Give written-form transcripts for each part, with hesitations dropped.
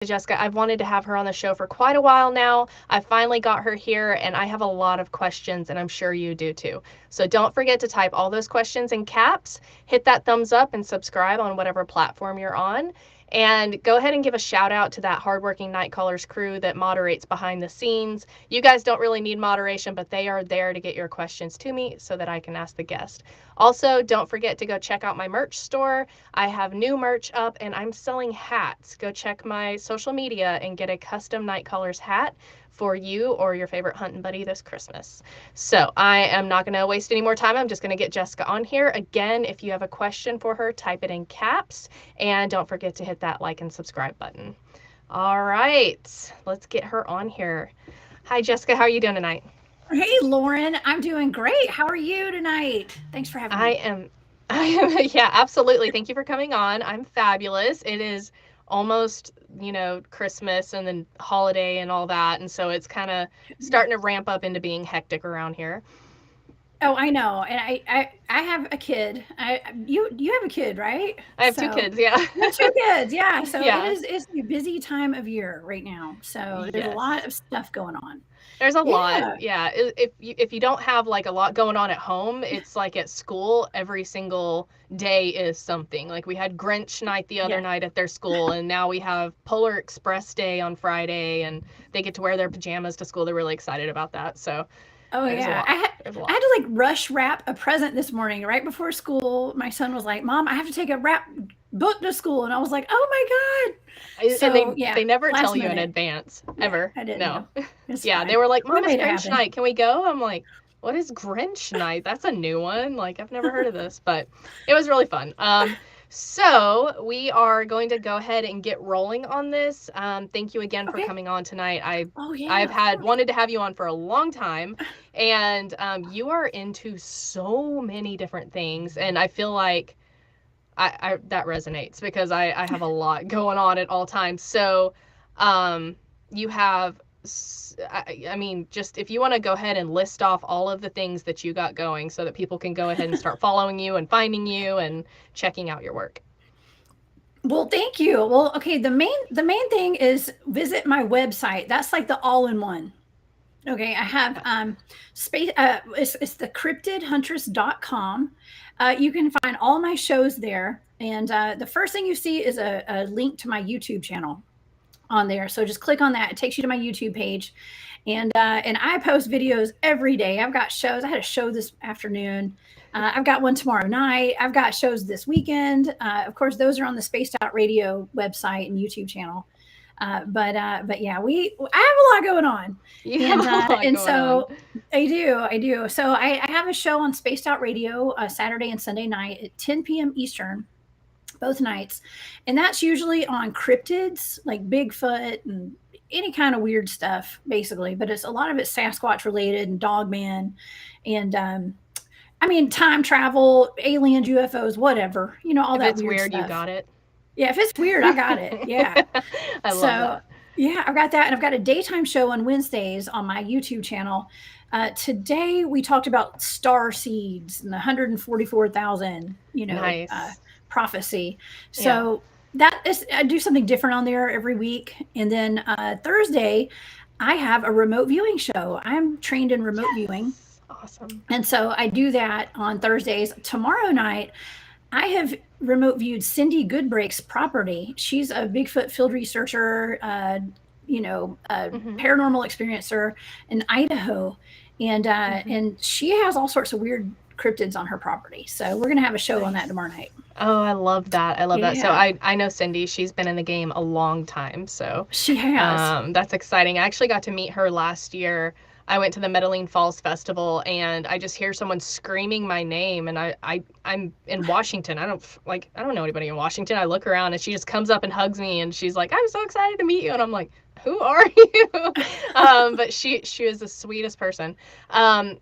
Jessica. I've wanted to have her on the show for quite a while now. I finally got her here, and I have a lot of questions, and I'm sure you do too. So don't forget to type all those questions in caps, hit that thumbs up, and subscribe on whatever platform you're on. And go ahead and give a shout out to that hardworking Night Callers crew that moderates behind the scenes. You guys don't really need moderation, but they are there to get your questions to me so that I can ask the guest. Also, don't forget to go check out my merch store. I have new merch up and I'm selling hats. Go check my social media and get a custom Night Callers hat for you or your favorite hunting buddy this Christmas. So I am not going to waste any more time. I'm just going to get Jessica on here. Again, if you have a question for her, type it in caps, and don't forget to hit that like and subscribe button. All right, let's get her on here. Hi, Jessica. How are you doing tonight? Hey, Lauren. I'm doing great. How are you tonight? Thanks for having me. Yeah, absolutely. Thank you for coming on. I'm fabulous. It is almost, Christmas and then holiday and all that. And so it's kind of starting to ramp up into being hectic around here. Oh, I know. And I have a kid. You have a kid, right? I have two kids, yeah. You have two kids, yeah. So Yeah. it's a busy time of year right now. So there's a lot Yes. of stuff going on. There's a lot. Yeah. Yeah. If you don't have like a lot going on at home, it's like at school, every single day is something. Like we had Grinch night the other Yeah. night at their school, and now we have Polar Express Day on Friday, and they get to wear their pajamas to school. They're really excited about that. So Oh there's a yeah, lot. There's a I lot. had to like rush wrap a present this morning right before school. My son was like, "Mom, I have to take a wrap book to school," and I was like, "Oh my god!" And So they yeah, never last tell you in minute. advance, Yeah, ever. I didn't No. know. It's Yeah, they fine. were like, We Mom, it's made it Grinch happen. night. Can we go? I'm like, what is Grinch night? That's a new one. Like, I've never heard of this, but it was really fun. So we are going to go ahead and get rolling on this. Thank you again for Okay. coming on tonight. Oh I've yeah, of had course. wanted to have you on for a long time, and you are into so many different things, and I feel like I that resonates because I have a lot going on at all times. So, you have, I mean, just if you want to go ahead and list off all of the things that you got going so that people can go ahead and start following you and finding you and checking out your work. Well, thank you. Well, okay, the main thing is visit my website. That's like the all-in-one. Okay, I have Okay. space it's the cryptidhuntress.com. You can find all my shows there. And the first thing you see is a link to my YouTube channel on there. So just click on that. It takes you to my YouTube page. And I post videos every day. I've got shows. I had a show this afternoon. I've got one tomorrow night. I've got shows this weekend. Of course, those are on the Spaced Out Radio website and YouTube channel. But yeah, I have a lot going on, You and have a lot going on. so I do. So I have a show on Spaced Out Radio Saturday and Sunday night at 10 p.m. Eastern, both nights, and that's usually on cryptids like Bigfoot and any kind of weird stuff, basically. But it's a lot of it's Sasquatch related and Dogman, and I mean time travel, aliens, UFOs, whatever, all If that it's weird weird, you stuff. got it. Yeah, if it's weird, I got it. Yeah. I love So that. yeah, I've got that, and I've got a daytime show on Wednesdays on my YouTube channel. Today we talked about star seeds and the 144,000, Nice. prophecy. Yeah. So that is, I do something different on there every week, and then Thursday I have a remote viewing show. I'm trained in remote viewing, Yes. Awesome. and so I do that on Thursdays. Tomorrow night I have remote viewed Cindy Goodbreak's property. She's a Bigfoot field researcher, a Hmm. paranormal experiencer in Idaho, and Hmm. she has all sorts of weird cryptids on her property. So we're gonna have a show on that Nice. tomorrow night. Oh, I love that. I love that. So Yeah, I know Cindy. She's been in the game a long time. So she has. that's exciting. I actually got to meet her last year. I went to the Medellin Falls Festival and I just hear someone screaming my name and I'm in Washington. I don't know anybody in Washington. I look around and she just comes up and hugs me and she's like, "I'm so excited to meet you." And I'm like, "Who are you?" But she is the sweetest person.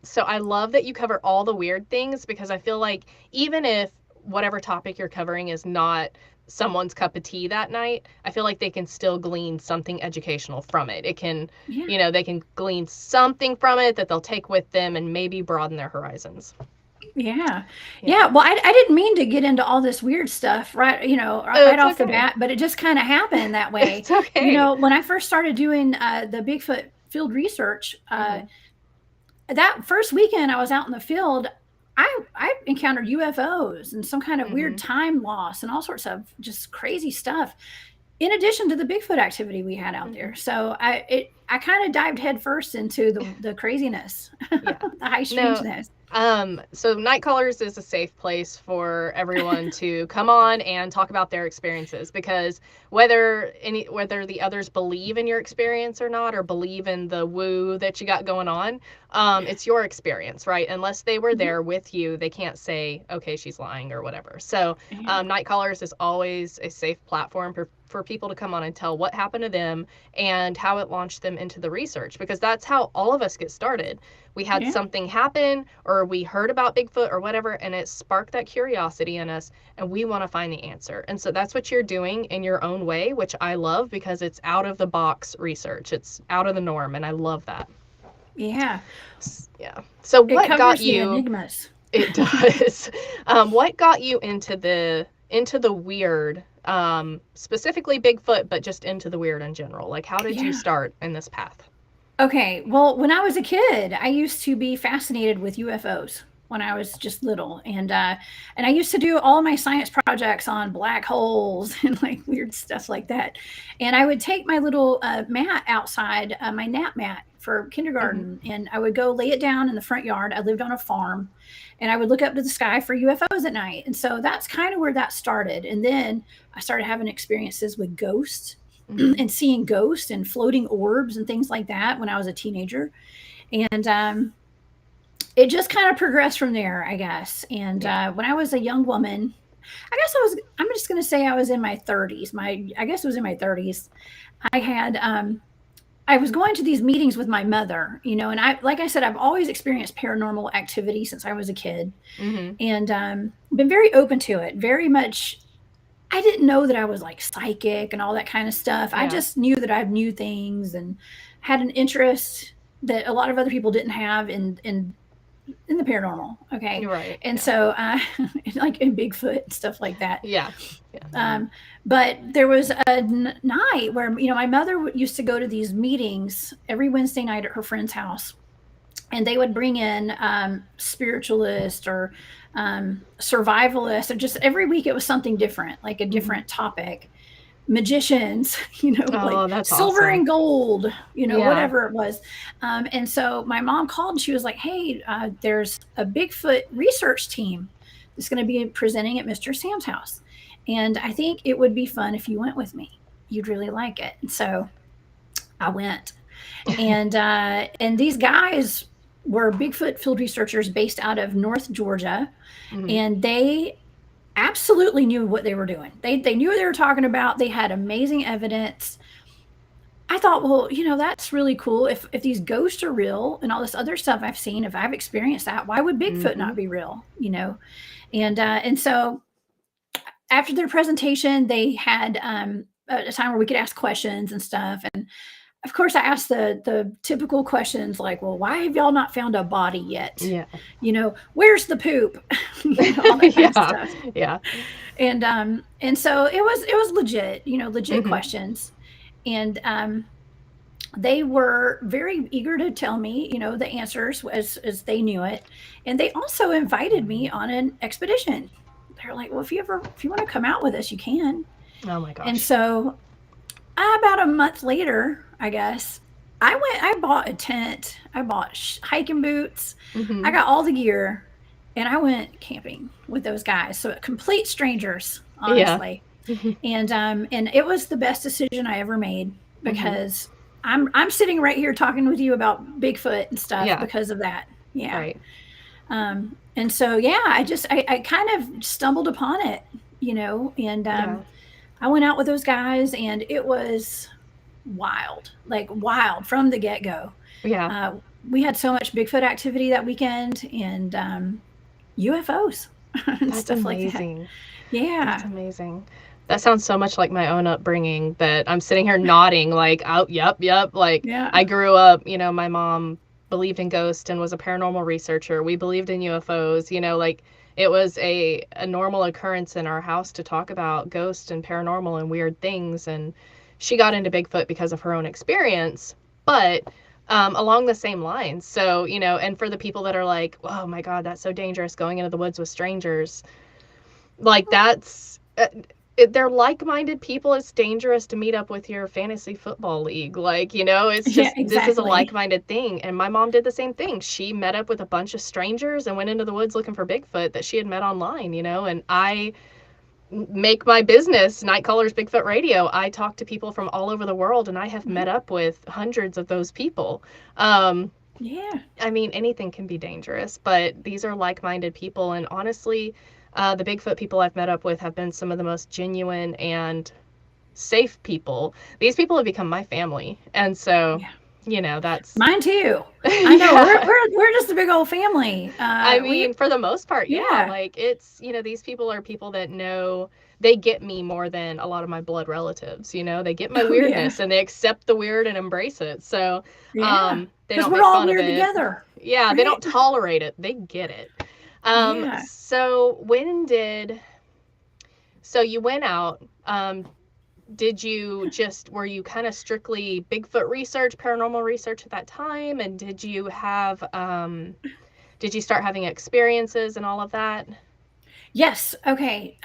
So I love that you cover all the weird things because I feel like even if whatever topic you're covering is not someone's cup of tea that night, I feel like they can still glean something educational from it. It can, Yeah. they can glean something from it that they'll take with them and maybe broaden their horizons. Yeah. Yeah. Well, I didn't mean to get into all this weird stuff, right? Right It's off the okay. bat, but it just kind of happened that way. It's okay. When I first started doing the Bigfoot field research, Mm-hmm. that first weekend I was out in the field, I encountered UFOs and some kind of weird Mm-hmm. time loss and all sorts of just crazy stuff. In addition to the Bigfoot activity we had out Mm-hmm. there, so I kind of dived headfirst into the craziness, Yeah. the high No, strangeness. so Night Callers is a safe place for everyone to come on and talk about their experiences, because whether the others believe in your experience or not, or believe in the woo that you got going on, it's your experience, right? Unless they were Mhm. there with you, they can't say, okay, she's lying or whatever. So Yeah. Night Callers is always a safe platform for people to come on and tell what happened to them and how it launched them into the research, because that's how all of us get started. We had Yeah. something happen, or we heard about Bigfoot or whatever, and it sparked that curiosity in us, and we want to find the answer. And so that's what you're doing in your own way, which I love, because it's out of the box research. It's out of the norm, and I love that. Yeah. Yeah. So It what got covers the you? enigmas. It does. What got you into the weird, specifically Bigfoot, but just into the weird in general? Like, how did you Yeah. start in this path? Okay. Well, when I was a kid, I used to be fascinated with UFOs when I was just little, and I used to do all my science projects on black holes and like weird stuff like that. And I would take my little mat outside, my nap mat for Mm-hmm. kindergarten, and I would go lay it down in the front yard. I lived on a farm, and I would look up to the sky for UFOs at night. And so that's kind of where that started. And then I started having experiences with ghosts Mm-hmm. and seeing ghosts and floating orbs and things like that when I was a teenager. And it just kind of progressed from there, I guess. And Yeah. when I was a young woman, I'm just going to say I was in my 30s. I guess it was in my 30s. I had, I was going to these meetings with my mother, and like I said, I've always experienced paranormal activity since I was a kid, Mm-hmm. and been very open to it, very much. I didn't know that I was like psychic and all that kind of stuff. I Yeah. just knew that I knew things and had an interest that a lot of other people didn't have in the paranormal. Okay. You're right. And Yeah. so, like in Bigfoot and stuff like that. Yeah. Yeah. But there was a night where, my mother used to go to these meetings every Wednesday night at her friend's house, and they would bring in spiritualists or survivalists, or just every week it was something different, like a Mm-hmm. different topic. Magicians, like Oh, that's silver awesome. and gold, Yeah. whatever it was. And so my mom called and she was like, "Hey, there's a Bigfoot research team that's going to be presenting at Mr. Sam's house, and I think it would be fun if you went with me. You'd really like it." And so I went, and these guys were Bigfoot field researchers based out of North Georgia, Mm-hmm. and they absolutely knew what they were doing. They knew what they were talking about. They had amazing evidence. I thought, well, that's really cool. If these ghosts are real and all this other stuff I've seen, if I've experienced that, why would Bigfoot Mm-hmm. not be real? And so after their presentation, they had a time where we could ask questions and stuff. And of course, I asked the typical questions like, "Well, why have y'all not found a body yet? Yeah. Where's the poop?" All that kind of Yeah. stuff. Yeah. And so it was legit, legit Mm-hmm. questions, and they were very eager to tell me, the answers as they knew it, and they also invited me on an expedition. They're like, "Well, if you want to come out with us, you can." Oh my And gosh. so about a month later, I guess, I bought a tent, I bought hiking boots, I Mm-hmm. got all the gear, and I went camping with those guys. So complete strangers, Yeah. honestly. And it was the best decision I ever made, Mm-hmm. because I'm sitting right here talking with you about Bigfoot and stuff Yeah. because of that. Yeah. Right. And so yeah, I kind of stumbled upon it, and Yeah. I went out with those guys, and it was wild, like wild from the get go. Yeah. Uh, we had so much Bigfoot activity that weekend, and UFOs and That's stuff like that. amazing. That's Yeah. amazing. That sounds so much like my own upbringing, that I'm sitting here nodding like, oh, yep, yep. Like, Yeah. I grew up, my mom believed in ghosts and was a paranormal researcher. We believed in UFOs, you know, like it was a normal occurrence in our house to talk about ghosts and paranormal and weird things. And she got into Bigfoot because of her own experience, but along the same lines. So, you know, and for the people that are like, oh my God, that's so dangerous going into the woods with strangers, like that's they're like-minded people. It's dangerous to meet up with your fantasy football league, like, you know, it's Yeah, just this is a exactly. like-minded thing. And my mom did the same thing. She met up with a bunch of strangers and went into the woods looking for Bigfoot that she had met online, you know. And I make my business Night Callers Bigfoot Radio. I talk to people from all over the world, and I have met up with hundreds of those people. Yeah. I mean, anything can be dangerous, but these are like-minded people. And honestly, the Bigfoot people I've met up with have been some of the most genuine and safe people. These people have become my family. And so, Yeah. you know, that's Mine too. I know yeah. we're just a big old family. I We mean, for the most part, yeah. yeah. Like it's, you know, these people are people that know they get me more than a lot of my blood relatives, you know. They get my Oh yeah. weirdness and they accept the weird and embrace it. So, Yeah. they Because don't we're make all fun of weird it. together. Yeah, they Right? don't tolerate it. They get it. Yeah. So when did so you went out, did you just were you kind of strictly Bigfoot research, paranormal research at that time, and did you start having experiences and all of that? Yes. Okay.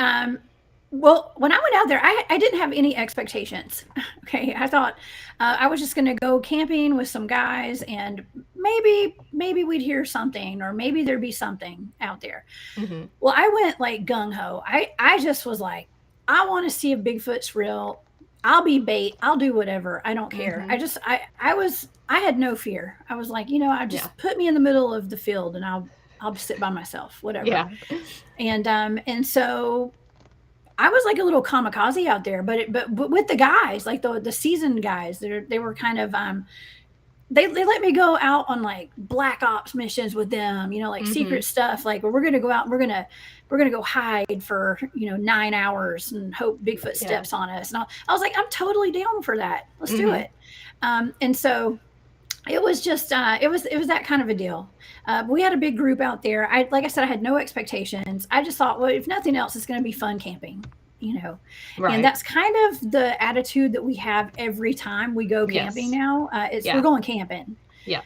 Well, when I went out there, I didn't have any expectations. Okay. I thought I was just going to go camping with some guys and maybe we'd hear something or maybe there'd be something out there. Mm-hmm. Well, I went like gung ho. I just was like, I want to see if Bigfoot's real. I'll be bait. I'll do whatever. I don't care. Mm-hmm. I had no fear. I was like, I Yeah. just put me in the middle of the field and I'll sit by myself, whatever. Yeah. And so I was like a little kamikaze out there, but with the guys, like the seasoned guys, they were kind of they let me go out on like black ops missions with them, like Mm-hmm. secret stuff, like we're gonna go out and we're gonna go hide for 9 hours and hope Bigfoot Yeah. steps on us. And I was like, I'm totally down for that. Let's do Mm-hmm. it. And so it was just it was that kind of a deal. We had a big group out there. Like I said, I had no expectations. I just thought, well, if nothing else, it's going to be fun camping, and Right. that's kind of the attitude that we have every time we go camping Yes. now. It's we're Yeah. going camping, Yeah.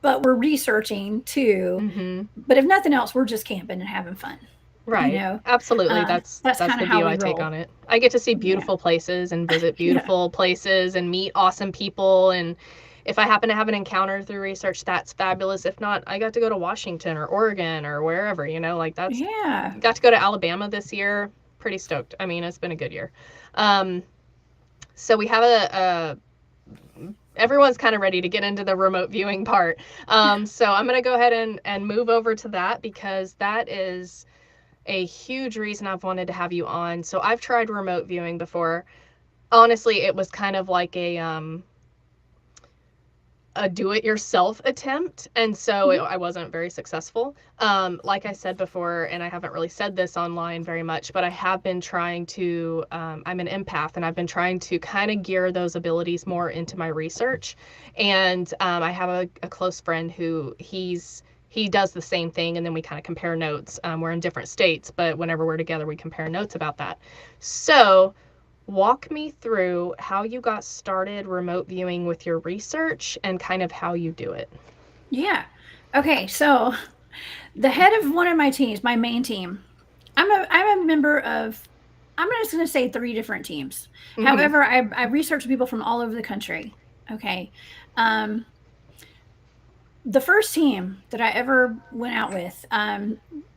but we're researching too. Mm-hmm. But if nothing else, we're just camping and having fun. Right. Absolutely. That's That's kind the of how view we I take on roll. it. I get to see Yeah, beautiful places and visit yeah, beautiful places and meet awesome people. And if I happen to have an encounter through research, that's fabulous. If not, I got to go to Washington or Oregon or wherever, like that's yeah, got to go to Alabama this year. Pretty stoked. I mean, it's been a good year. Um, so we have a everyone's kind of ready to get into the remote viewing part. So I'm going to go ahead and move over to that because that is a huge reason I've wanted to have you on. So I've tried remote viewing before. Honestly, it was kind of like a do-it-yourself attempt, and so mhm, I wasn't very successful. Like I said before, and I haven't really said this online very much, but I have been trying to. I'm an empath, and I've been trying to kind of gear those abilities more into my research. And I have a close friend who he does the same thing, and then we kind of compare notes. We're in different states, but whenever we're together, we compare notes about that. So walk me through how you got started remote viewing with your research and kind of how you do it. yeah. Okay, so the head of one of my teams, my main team, I'm a member of. I'm just going to say 3 different teams. Mm-hmm. However, I research people from all over the country. Okay, um, the first team that I ever went out with,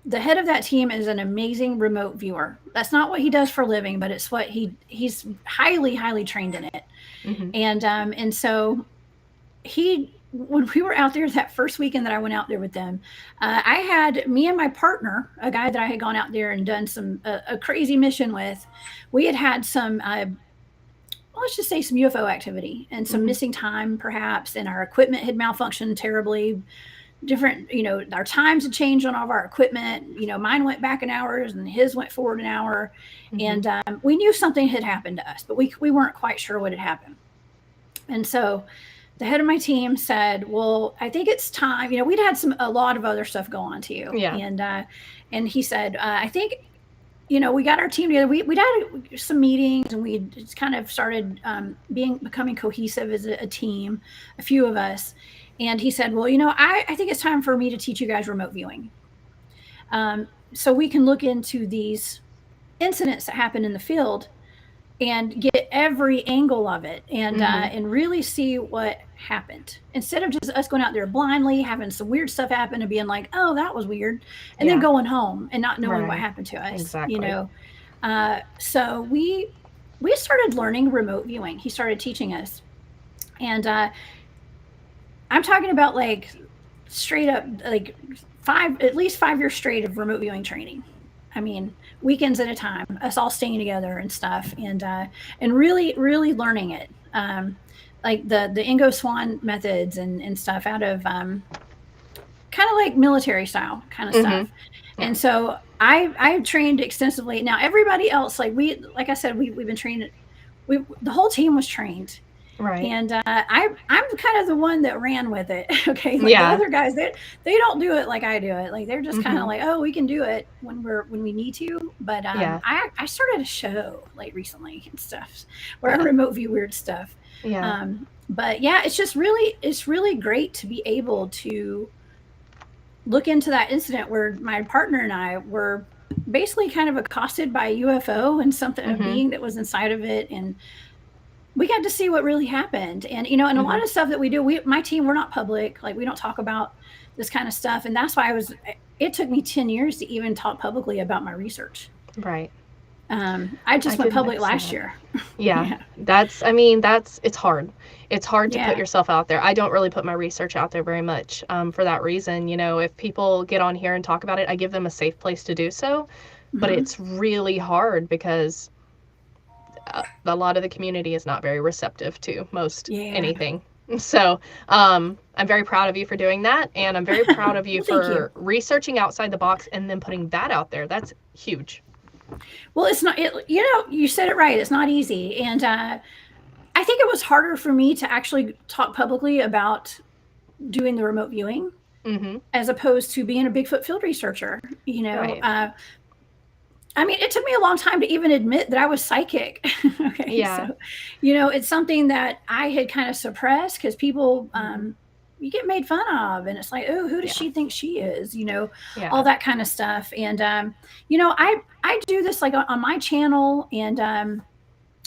the head of that team is an amazing remote viewer. That's not what he does for a living, but it's what he's highly trained in it. Mm-hmm. And so when we were out there that first weekend that I went out there with them, I had me and my partner, a guy that I had gone out there and done a crazy mission with. We had some let's just say some UFO activity and some Mm-hmm. missing time perhaps, and our equipment had malfunctioned terribly. Different, our times had changed on all of our equipment. Mine went back an hour and his went forward an hour. Mm-hmm. And we knew something had happened to us, but we weren't quite sure what had happened. And so the head of my team said, "Well, I think it's time." You know, we'd had a lot of other stuff go on too, Yeah. And he said, "I think, you know, we got our team together. We'd had some meetings, and we just kind of started becoming cohesive as a team, a few of us." And he said, "Well, you know, I think it's time for me to teach you guys remote viewing, so we can look into these incidents that happen in the field and get every angle of it, and really see what happened, instead of just us going out there blindly, having some weird stuff happen and being like, oh, that was weird, and then going home and not knowing what Right. happened to us." Exactly. You know, so we started learning remote viewing. He started teaching us, and I'm talking about like straight up, like at least 5 years straight of remote viewing training. I mean, weekends at a time, us all staying together and stuff, and really, really learning it, like the Ingo Swan methods and stuff out of kind of like military style kind of stuff. Yeah. And so I've trained extensively. Now everybody else, like I said, we've been trained. The whole team was trained. Right. And I'm kind of the one that ran with it. Okay, like Yeah. the other guys, they don't do it like I do it. Like they're just kind of like, oh, we can do it when we need to. But Yeah. I started a show like recently and stuff where I remote view weird stuff. Yeah. But yeah, it's really great to be able to look into that incident where my partner and I were basically kind of accosted by a UFO and a being that was inside of it, and we got to see what really happened. And, you know, and a lot of stuff that we do, my team, we're not public. Like we don't talk about this kind of stuff. And that's why it took me 10 years to even talk publicly about my research. Right. I just went public last year. Yeah. It's hard. It's hard to put yourself out there. I don't really put my research out there very much, for that reason. You know, if people get on here and talk about it, I give them a safe place to do so, but it's really hard because a lot of the community is not very receptive to most anything. So I'm very proud of you for doing that, and I'm very proud of you for researching outside the box and then putting that out there. That's huge. Well, it's not, you know, you said it right. It's not easy. And I think it was harder for me to actually talk publicly about doing the remote viewing as opposed to being a Bigfoot field researcher, you know. Right. I mean, it took me a long time to even admit that I was psychic. Okay. Yeah. So, you know, it's something that I had kind of suppressed because people, you get made fun of, and it's like, oh, who does she think she is? You know, all that kind of stuff. And, you know, I do this like on my channel and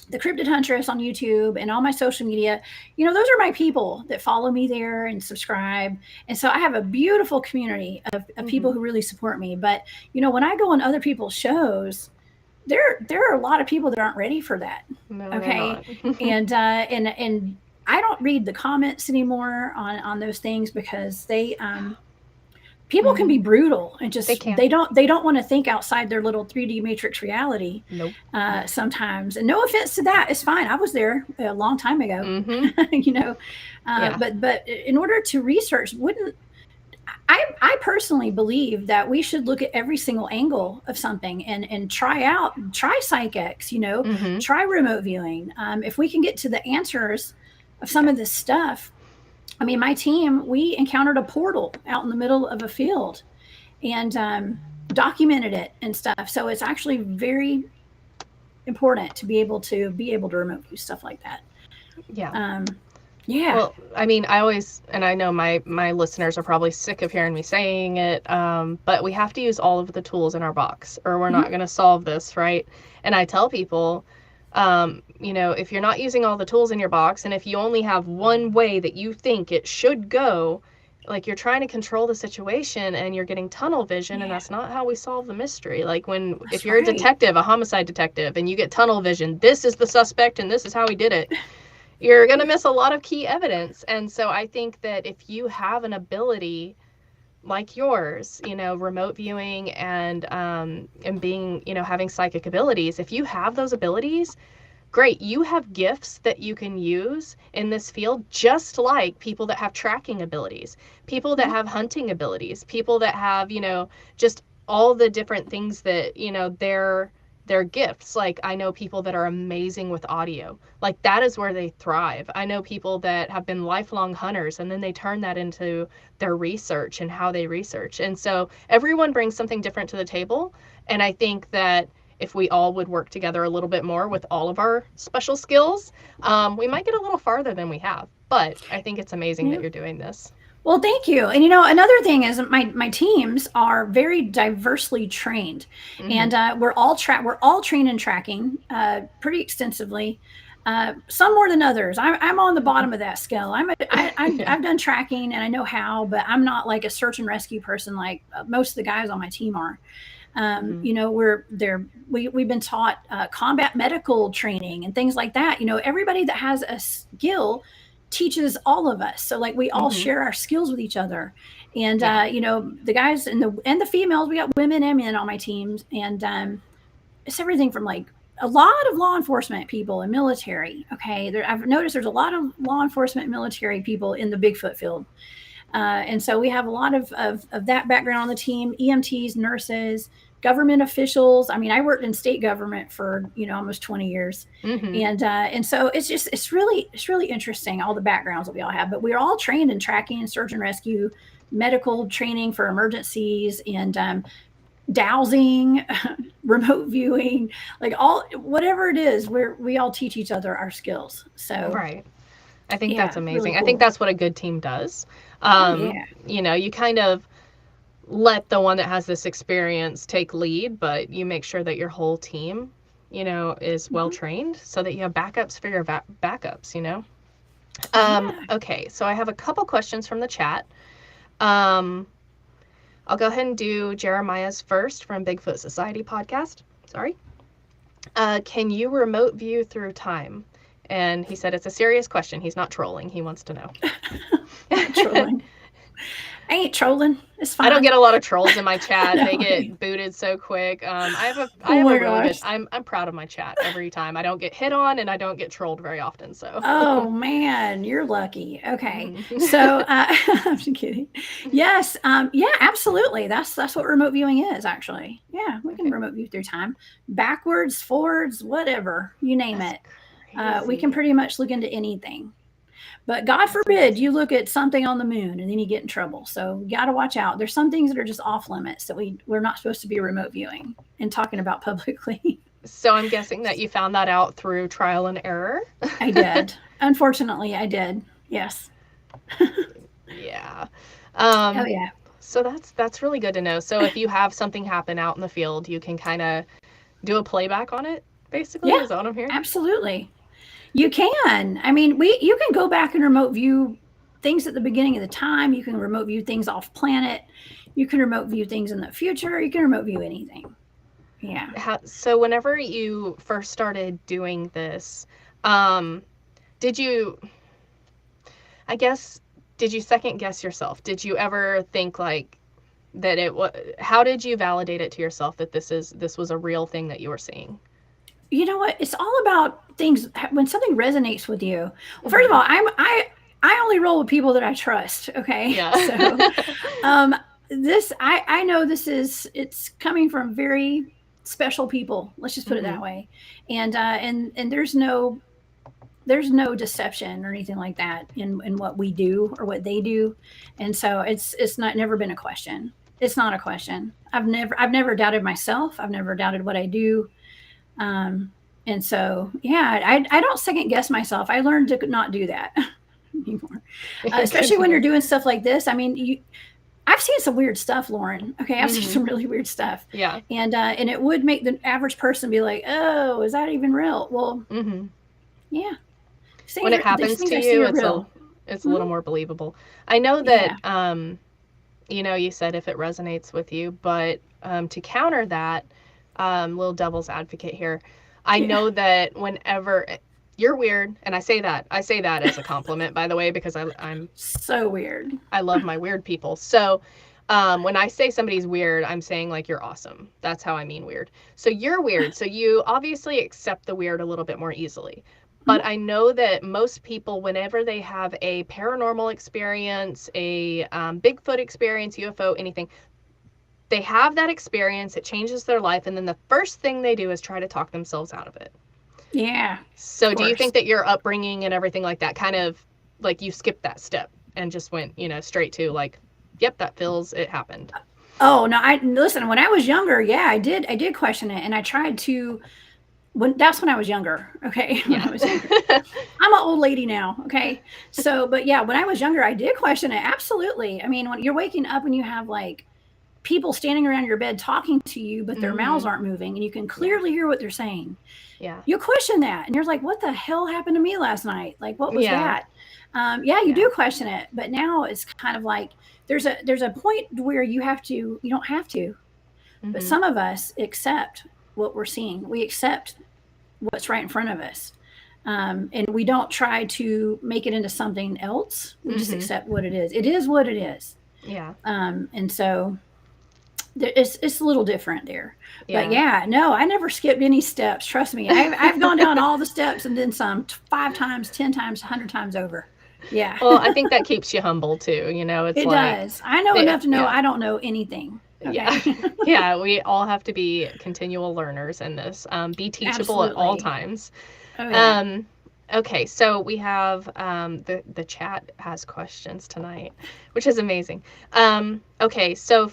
the Cryptid Huntress on YouTube and all my social media. You know, those are my people that follow me there and subscribe. And so I have a beautiful community of people who really support me. But, you know, when I go on other people's shows, there are a lot of people that aren't ready for that. No, okay. And I don't read the comments anymore on those things because people can be brutal and just they don't want to think outside their little 3D matrix reality. Nope. Sometimes, and no offense to that, it's fine. I was there a long time ago. You know, but in order to research, I personally believe that we should look at every single angle of something and try psychics, you know, try remote viewing. If we can get to the answers of some of this stuff. I mean, my team, we encountered a portal out in the middle of a field and documented it and stuff. So it's actually very important to be able to remote view stuff like that. Yeah. Yeah. Well, I mean, and I know my listeners are probably sick of hearing me saying it, but we have to use all of the tools in our box or we're not going to solve this, right? And I tell people, you know, if you're not using all the tools in your box and if you only have one way that you think it should go, like you're trying to control the situation and you're getting tunnel vision, and that's not how we solve the mystery. Like if you're a detective, a homicide detective, and you get tunnel vision, this is the suspect and this is how he did it, you're going to miss a lot of key evidence. And so I think that if you have an ability like yours, you know, remote viewing and being, you know, having psychic abilities, if you have those abilities, great, you have gifts that you can use in this field, just like people that have tracking abilities, people that have hunting abilities, people that have, you know, just all the different things that, you know, they're their gifts. Like, I know people that are amazing with audio. Like, that is where they thrive. I know people that have been lifelong hunters, and then they turn that into their research and how they research. And so everyone brings something different to the table. And I think that if we all would work together a little bit more with all of our special skills, we might get a little farther than we have. But I think it's amazing that you're doing this. Well, thank you. And another thing is my teams are very diversely trained, and we're all trained in tracking pretty extensively. Some more than others. I'm on the bottom of that scale. I've done tracking and I know how, but I'm not like a search and rescue person like most of the guys on my team are. We've been taught combat medical training and things like that. Everybody that has a skill teaches all of us. So like we all share our skills with each other. And the guys and the females, we got women and men on my teams. And it's everything from like a lot of law enforcement people and military. Okay. I've noticed there's a lot of law enforcement military people in the Bigfoot field. And so we have a lot of that background on the team: EMTs, nurses, government officials. I mean, I worked in state government for, almost 20 years. And so it's really interesting, all the backgrounds that we all have, but we're all trained in tracking, search and rescue, medical training for emergencies, and dowsing, remote viewing, like whatever it is, we all teach each other our skills. So, right. I think that's amazing. Really cool. I think that's what a good team does. You kind of let the one that has this experience take lead, but you make sure that your whole team, is well trained so that you have backups for your backups, Okay, so I have a couple questions from the chat. I'll go ahead and do Jeremiah's first from Bigfoot Society podcast. Sorry. Can you remote view through time? And he said it's a serious question. He's not trolling. He wants to know. Trolling. I ain't trolling. It's fine. I don't get a lot of trolls in my chat. They get booted so quick. I have a really good, I'm proud of my chat every time. I don't get hit on and I don't get trolled very often. So. Oh man, you're lucky. Okay. So I'm just kidding. Yes. Yeah, absolutely. That's what remote viewing is actually. Yeah. We can remote view through time, backwards, forwards, whatever, you name it. We can pretty much look into anything. But God forbid you look at something on the moon and then you get in trouble. So you got to watch out. There's some things that are just off limits that we're not supposed to be remote viewing and talking about publicly. So I'm guessing that you found that out through trial and error. I did. Unfortunately, I did. Yes. Yeah. Oh yeah. So that's really good to know. So if you have something happen out in the field, you can kind of do a playback on it, basically. Yeah, is that what I'm hearing? Absolutely. You can. I mean, you can go back and remote view things at the beginning of the time. You can remote view things off planet. You can remote view things in the future. You can remote view anything. Yeah. So whenever you first started doing this, did you second guess yourself? Did you ever think like that how did you validate it to yourself that this was a real thing that you were seeing? You know what? It's all about things when something resonates with you. Well, first of all, I only roll with people that I trust. Okay. Yeah. So, I know it's coming from very special people. Let's just put it that way. And there's no deception or anything like that in what we do or what they do. And so it's never been a question. It's not a question. I've never doubted myself. I've never doubted what I do. And so, yeah, I don't second guess myself. I learned to not do that anymore, especially when you're doing stuff like this. I mean, I've seen some weird stuff, Lauren. Okay. I've seen some really weird stuff. Yeah. And it would make the average person be like, oh, is that even real? Well, yeah. When it happens to you, it's a little more believable. I know that, you said if it resonates with you, but to counter that, little devil's advocate here. I know that whenever you're weird, and I say that as a compliment, by the way, because I'm so weird. I love my weird people. So when I say somebody's weird, I'm saying like you're awesome. That's how I mean weird. So you're weird. So you obviously accept the weird a little bit more easily. But I know that most people, whenever they have a paranormal experience, a Bigfoot experience, UFO, anything, they have that experience, it changes their life, and then the first thing they do is try to talk themselves out of it. Yeah. So do you think that your upbringing and everything like that kind of, like, you skipped that step and just went, you know, straight to like, yep, that feels, it happened? Oh no, listen, when I was younger, yeah, I did question it, and I tried to, that's when I was younger. Okay. When Yeah. I was younger. I'm an old lady now. Okay. So, but yeah, when I was younger, I did question it. Absolutely. I mean, when you're waking up and you have like people standing around your bed talking to you, but their mouths aren't moving and you can clearly hear what they're saying. Yeah. You question that and you're like, what the hell happened to me last night? Like, what was that? You do question it, but now it's kind of like there's a point where you don't have to, but some of us accept what we're seeing. We accept what's right in front of us. And we don't try to make it into something else. We just accept what it is. It is what it is. Yeah. And so it's a little different there. But yeah, no, I never skipped any steps. Trust me. I've gone down all the steps and then some 5 times, 10 times, 100 times over. Yeah. Well, I think that keeps you humble too. You know, it's it like, does. I know enough to know I don't know anything. Okay? Yeah. Yeah. We all have to be continual learners in this. Be teachable at all times. Oh, yeah. Okay, so we have the chat has questions tonight, which is amazing. Okay, so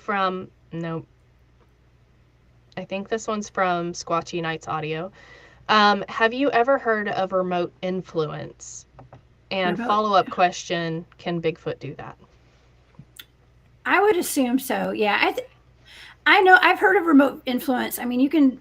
I think this one's from Squatchy Nights Audio. Have you ever heard of remote influence? And follow-up question, can Bigfoot do that? I would assume so. Yeah, I know I've heard of remote influence. I mean,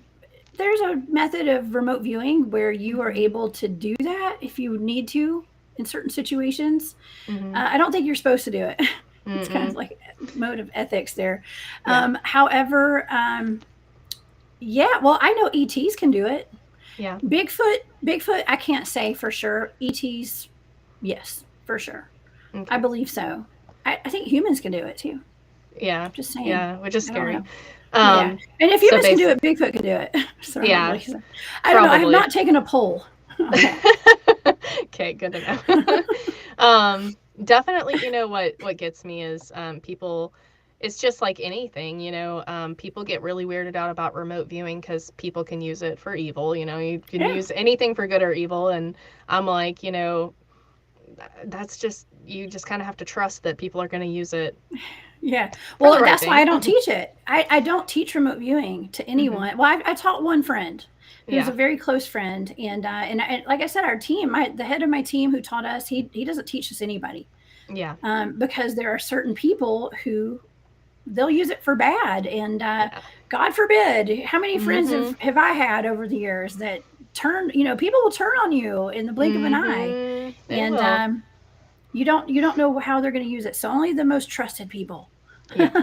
there's a method of remote viewing where you are able to do that if you need to in certain situations. I don't think you're supposed to do it. It's kind of like a mode of ethics there. Yeah. However, well, I know ETs can do it. Yeah. Bigfoot, I can't say for sure. ETs, yes, for sure. Okay. I believe so. I think humans can do it too. Yeah. Just saying. Yeah, which is scary. Yeah. And if humans can do it, Bigfoot can do it. So yeah. I don't know. I have not taken a poll. Okay, good to know. Definitely, you know, what gets me is people, it's just like anything, you know, people get really weirded out about remote viewing because people can use it for evil. You know, you can use anything for good or evil. And I'm like, you know, that's just, you just kind of have to trust that people are going to use it. Yeah. Well, that's why I don't teach it. I don't teach remote viewing to anyone. Well, I taught one friend who's a very close friend. And like I said, our team, the head of my team who taught us, he doesn't teach us anybody. Yeah. Because there are certain people who they'll use it for bad. And God forbid, how many friends have I had over the years that people will turn on you in the blink of an eye. And you don't know how they're going to use it. So only the most trusted people,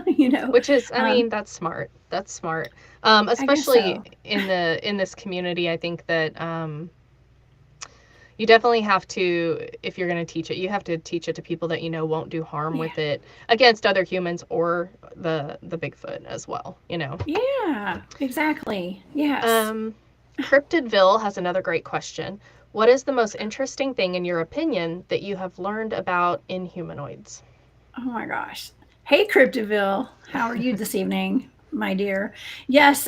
you know, which is, I mean, that's smart. That's smart. Especially in this community. I think that, you definitely have to, if you're going to teach it, you have to teach it to people that, you know, won't do harm with it against other humans or the Bigfoot as well, you know? Yeah, exactly. Yes. Cryptidville has another great question. What is the most interesting thing, in your opinion, that you have learned about inhumanoids? Oh my gosh. Hey, Cryptidville. How are you this evening, my dear? Yes.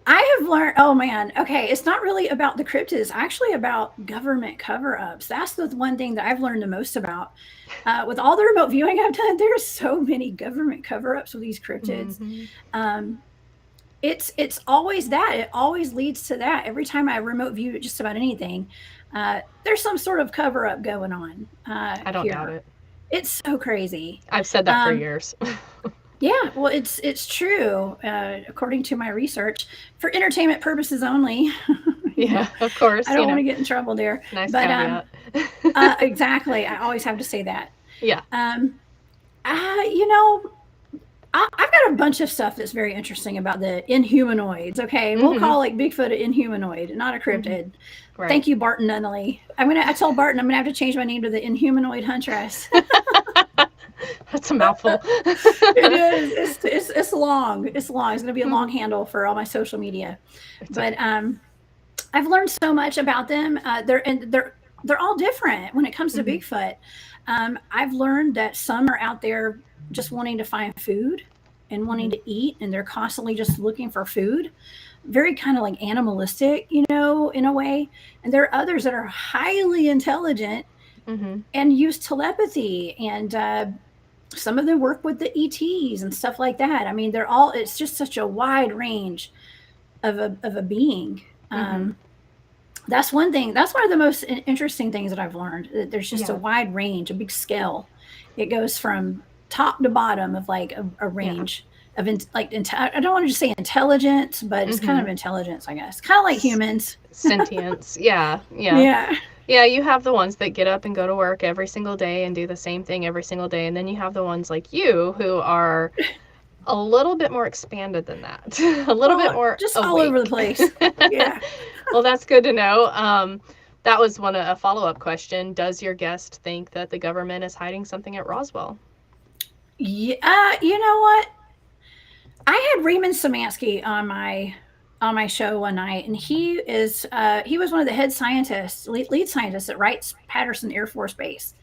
I have learned, oh man, okay, it's not really about the cryptids, it's actually about government cover-ups. That's the one thing that I've learned the most about. With all the remote viewing I've done, there's so many government cover-ups with these cryptids. It's always that. It always leads to that. Every time I remote view just about anything, there's some sort of cover-up going on. I don't doubt it. It's so crazy. I've said that for years. Yeah, well, it's true. According to my research, for entertainment purposes only. Yeah, of course. I don't want to get in trouble there. Nice caveat. Exactly. I always have to say that. Yeah. You know, I've got a bunch of stuff that's very interesting about the inhumanoids. Okay, we'll call like Bigfoot an inhumanoid, not a cryptid. Right. Thank you, Barton Nunnally. I told Barton I'm gonna have to change my name to the Inhumanoid Huntress. That's a mouthful. It is. It's long. It's long. It's going to be a long handle for all my social media. But I've learned so much about them. They're all different when it comes to Bigfoot. I've learned that some are out there just wanting to find food, and wanting to eat, and they're constantly just looking for food. Very kind of like animalistic, in a way. And there are others that are highly intelligent and use telepathy, and some of them work with the ETs and stuff like that. I mean, it's just such a wide range of a being. That's one thing. That's one of the most interesting things that I've learned. That there's just a wide range, a big scale. It goes from top to bottom of like a range of I don't want to just say intelligence, but it's kind of intelligence, I guess. Kind of like humans. Sentience. Yeah. Yeah, you have the ones that get up and go to work every single day and do the same thing every single day. And then you have the ones like you who are a little bit more expanded than that. A little bit more just awake. All over the place. Yeah. Well, that's good to know. That was a follow-up question. Does your guest think that the government is hiding something at Roswell? Yeah, you know what? I had Raymond Szymanski on my show one night, and he was one of the head scientists, lead scientists at Wright-Patterson Air Force Base,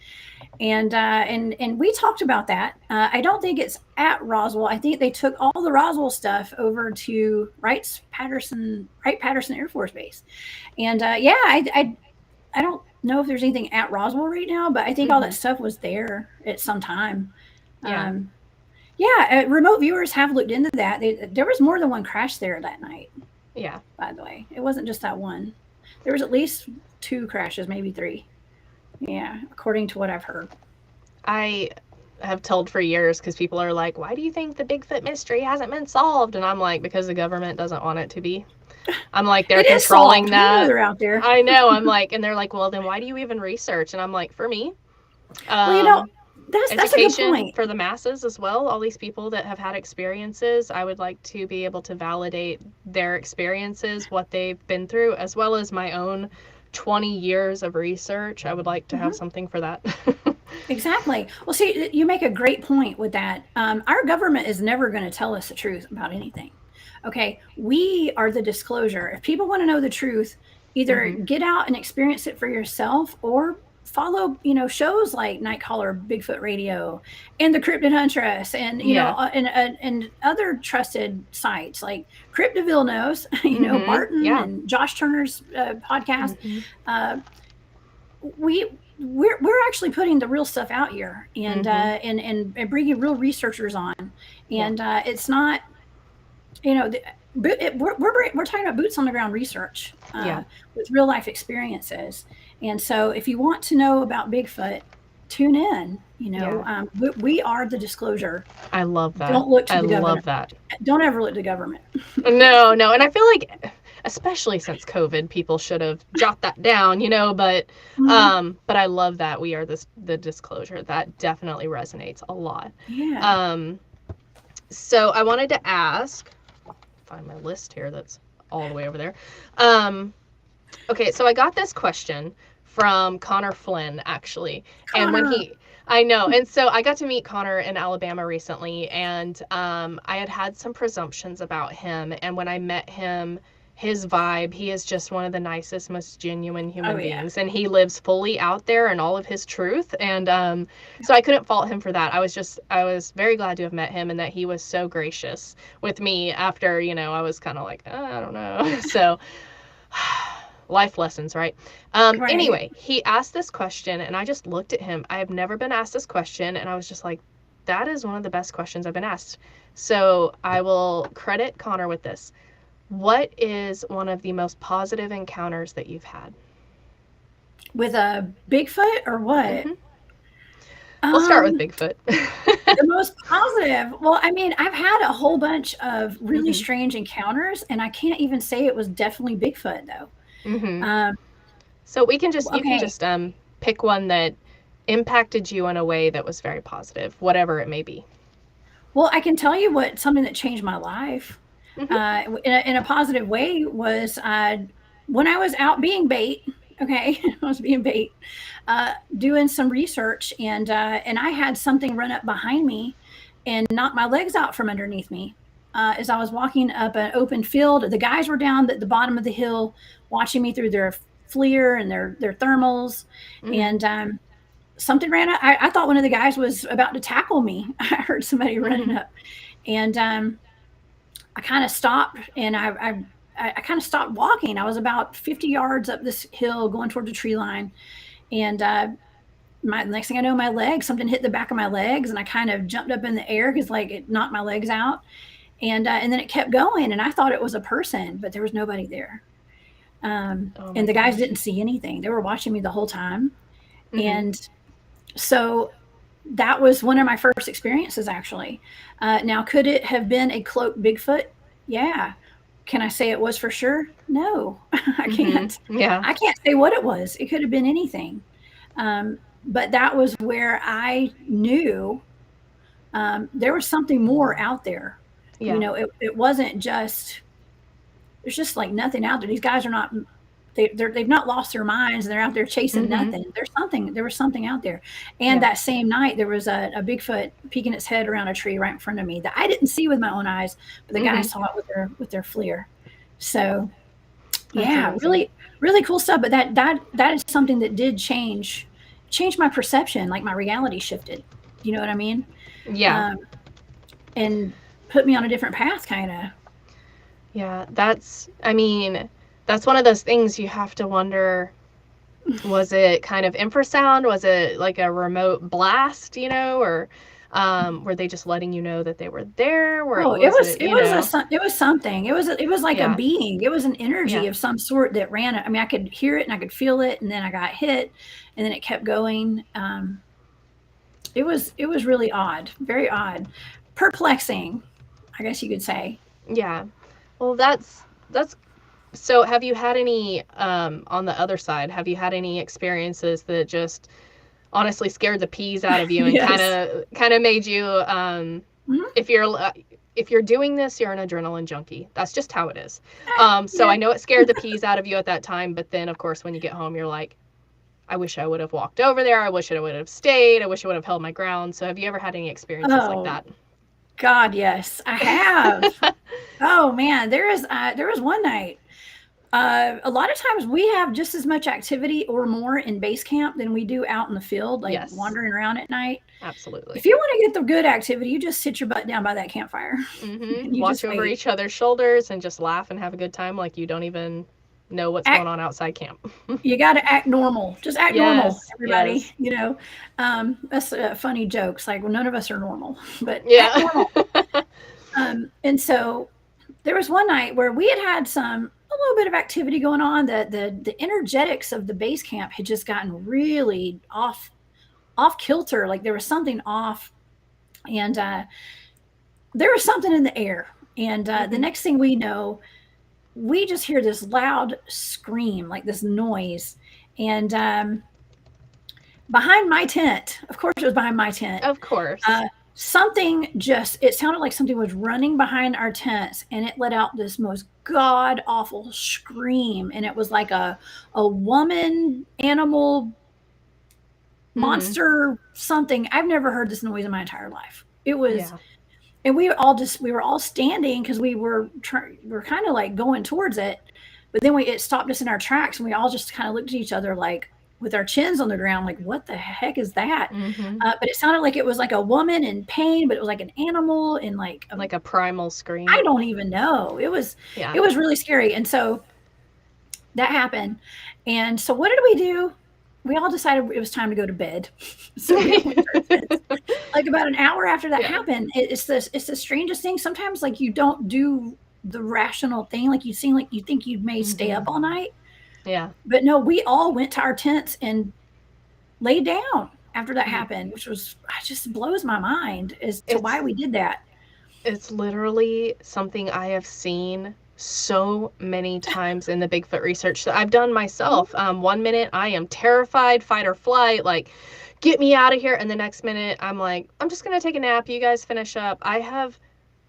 and we talked about that. I don't think it's at Roswell. I think they took all the Roswell stuff over to Wright-Patterson Air Force Base, and I don't know if there's anything at Roswell right now, but I think all that stuff was there at some time. Remote viewers have looked into that. There was more than one crash there that night. Yeah. By the way, it wasn't just that one. There was at least 2 crashes, maybe 3. Yeah, according to what I've heard. I have told for years, because people are like, why do you think the Bigfoot mystery hasn't been solved? And I'm like, because the government doesn't want it to be. I'm like, they're controlling that. They're out there. I know. I'm like, and they're like, well, then why do you even research? And I'm like, for me. That's a good point. For the masses as well. All these people that have had experiences, I would like to be able to validate their experiences, what they've been through, as well as my own 20 years of research. I would like to have something for that. Exactly. Well, see, you make a great point with that. Our government is never going to tell us the truth about anything. Okay, we are the disclosure. If people want to know the truth, either get out and experience it for yourself, or follow, shows like Nightcaller, Bigfoot Radio, and the Cryptid Huntress, and and other trusted sites like Cryptoville knows, Martin and Josh Turner's podcast. We're actually putting the real stuff out here, and and bringing real researchers on, and it's not, we're talking about boots on the ground research with real life experiences. And so if you want to know about Bigfoot, tune in. We are the disclosure. I love that. Don't look to the government. I love that. Don't ever look to government. No. And I feel like, especially since COVID, people should have jot that down, but I love that we are the disclosure. That definitely resonates a lot. Yeah. So I wanted to ask, find my list here that's all the way over there. Okay, so I got this question from Connor Flynn, actually. And I know. And so I got to meet Connor in Alabama recently, and I had some presumptions about him. And when I met him, his vibe, he is just one of the nicest, most genuine human beings. And he lives fully out there in all of his truth. And so I couldn't fault him for that. I was very glad to have met him, and that he was so gracious with me after, I was kind of like, I don't know. So life lessons, right? Right? Anyway, he asked this question, and I just looked at him. I have never been asked this question, and I was just like, that is one of the best questions I've been asked. So I will credit Connor with this. What is one of the most positive encounters that you've had? With a Bigfoot or what? We'll start with Bigfoot. The most positive. Well, I mean, I've had a whole bunch of really strange encounters, and I can't even say it was definitely Bigfoot, though. So you can just pick one that impacted you in a way that was very positive, whatever it may be. Well, I can tell you something that changed my life in a positive way was when I was out being bait. Okay, I was being bait, doing some research, and I had something run up behind me and knock my legs out from underneath me. As I was walking up an open field, the guys were down at the bottom of the hill watching me through their FLIR and their thermals. And something ran up. I thought one of the guys was about to tackle me. I heard somebody running up. And I kind of stopped, and I kind of stopped walking. I was about 50 yards up this hill going toward the tree line, and my next thing I know, my legs, something hit the back of my legs, and I kind of jumped up in the air because like it knocked my legs out, and then it kept going, and I thought it was a person, but there was nobody there. Oh my And the guys gosh. didn't see anything. They were watching me the whole time, Mm-hmm. and so that was one of my first experiences, actually. Now, could it have been a cloaked Bigfoot? Yeah. Can I say it was for sure? No, I can't. Mm-hmm. Yeah. I can't say what it was. It could have been anything. But that was where I knew there was something more out there. You Yeah. know, it wasn't just, there's just like nothing out there. These guys are not, they've not lost their minds, and they're out there chasing Mm-hmm. nothing. There was something out there. And Yeah. that same night, there was a Bigfoot peeking its head around a tree right in front of me that I didn't see with my own eyes, but the Mm-hmm. guys saw it with their FLIR. So That's yeah, amazing. really, really cool stuff. But that is something that did change my perception. Like my reality shifted. You know what I mean? Yeah. Um, and put me on a different path, kind of. Yeah. I mean, that's one of those things you have to wonder, was it kind of infrasound? Was it like a remote blast, or were they just letting you know that they were there? Or Oh, was it, it was something. It was like a Yeah. being. It was an energy Yeah. of some sort that ran. I mean, I could hear it and I could feel it, and then I got hit, and then it kept going. It was really odd, very odd, perplexing, I guess you could say. Yeah. Well, that's so have you had any on the other side, have you had any experiences that just honestly scared the peas out of you and kind Yes. of kind of made you Mhm. if you're doing this, you're an adrenaline junkie. That's just how it is. So Yeah. I know it scared the peas out of you at that time, but then of course when you get home, you're like, I wish I would have walked over there. I wish I would have stayed. I wish I would have held my ground. So have you ever had any experiences like Oh that? God, yes, I have. Oh man, there was one night. A lot of times we have just as much activity or more in base camp than we do out in the field, like Yes, wandering around at night. absolutely. If you want to get the good activity, you just sit your butt down by that campfire and you Watch just over wait. each other's shoulders and just laugh and have a good time like you don't even know what's going Act, on outside camp. you got to act normal. Just act normal, Yes, everybody. yes. You know, that's funny jokes. Like, well, none of us are normal, but act Yeah. normal. And so there was one night where we had had a little bit of activity going on. The energetics of the base camp had just gotten really off kilter. Like there was something off, and there was something in the air. And the hmm next thing we know, we just hear this loud scream, like this noise, and behind my tent. Of course, it was behind my tent. Of course. Uh, Something just, it sounded like something was running behind our tents, and it let out this most god awful scream, and it was like a woman animal hmm monster something. I've never heard this noise in my entire life. It was, Yeah. and we were all standing because we were kind of like going towards it, but then it stopped us in our tracks, and we all just kind of looked at each other like with our chins on the ground, like what the heck is that? hmm But it sounded like it was like a woman in pain, but it was like an animal in like Like a primal I scream. don't even know. Yeah. It was really scary, and so that happened. And so what did we do? We all decided it was time to go to bed. So we all went to our tents. Like about an hour after that Yeah. happened, it's the strangest thing. Sometimes like you don't do the rational thing, like you seem like you think you may stay hmm up all night, Yeah. but no, we all went to our tents and laid down after that Y- happened, which was it just blows my mind as to why It's we did that. it's literally something I have seen so many times in the Bigfoot research that I've done myself. One minute I am terrified, fight or flight, like, get me out of here. And the next minute I'm like, I'm just going to take a nap. You guys finish up. I have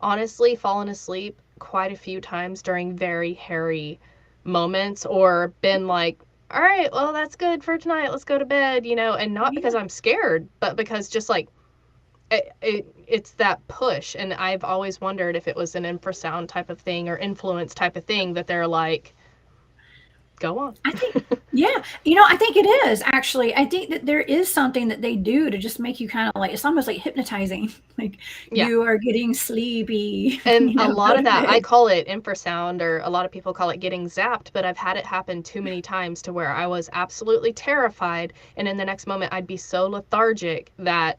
honestly fallen asleep quite a few times during very hairy moments or been like, all right, well, that's good for tonight. Let's go to bed, and not because Yeah. I'm scared, but because just like it's that push. And I've always wondered if it was an infrasound type of thing or influence type of thing that they're like, Go on. I think, yeah, I think it is actually. I think that there is something that they do to just make you kind of like, it's almost like hypnotizing. Like Yeah. you are getting sleepy, And a go lot of to that, I bed. call it infrasound, or a lot of people call it getting zapped, but I've had it happen too many times to where I was absolutely terrified, and in the next moment I'd be so lethargic that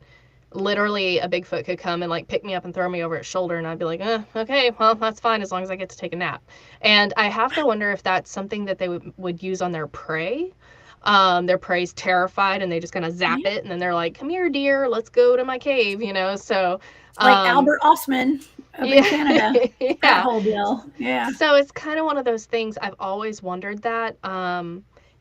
literally a Bigfoot could come and like pick me up and throw me over its shoulder, and I'd be like, okay, well, that's fine as long as I get to take a nap. And I have to wonder if that's something that they would use on their prey. Their prey's terrified and they just kind of zap Yeah. it, and then they're like, come here, dear, let's go to my cave, So, Like Albert Osman up in yeah, Canada, that yeah. whole deal. Yeah. So it's kind of one of those things. I've always wondered that.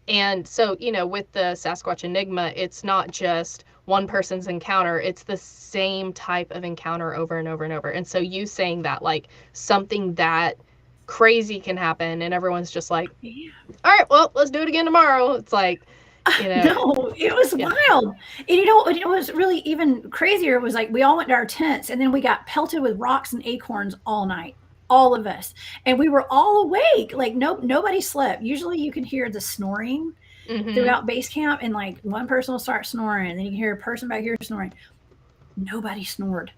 And so, with the Sasquatch Enigma, it's not just one person's encounter, it's the same type of encounter over and over and over. And so you saying that, like, something that crazy can happen, and everyone's just like, Yeah. all right, well, let's do it again tomorrow. It's like, No, it was yeah. wild. And it was really even crazier was like we all went to our tents and then we got pelted with rocks and acorns all night. All of us. And we were all awake. Like nobody slept. Usually you can hear the snoring Mm-hmm. throughout base camp and like one person will start snoring and then you can hear a person back here snoring. Nobody snored.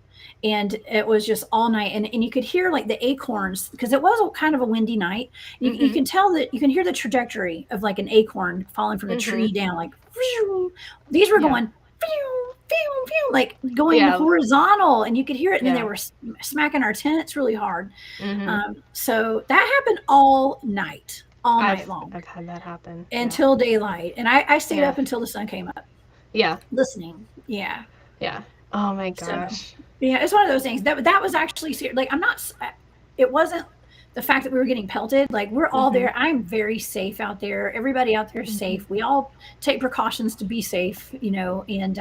And it was just all night. And you could hear like the acorns because it was kind of a windy night. You Mm-hmm. can tell that you can hear the trajectory of like an acorn falling from the Mm-hmm. tree down, like phew. These were Yeah. going phew, phew, phew, like going Yeah. horizontal. And you could hear it. And then they Yeah. were smacking our tents really hard. Mm-hmm. So that happened all night long I've had that happen. Yeah. until daylight. And I stayed Yeah. up until the sun came up Yeah. listening. Yeah. Yeah. Oh my So gosh. yeah, it's one of those things that was actually serious. Like I'm not. It wasn't the fact that we were getting pelted. Like we're all Mm-hmm. there. I'm very safe out there. Everybody out there is Mm-hmm. safe. We all take precautions to be safe, and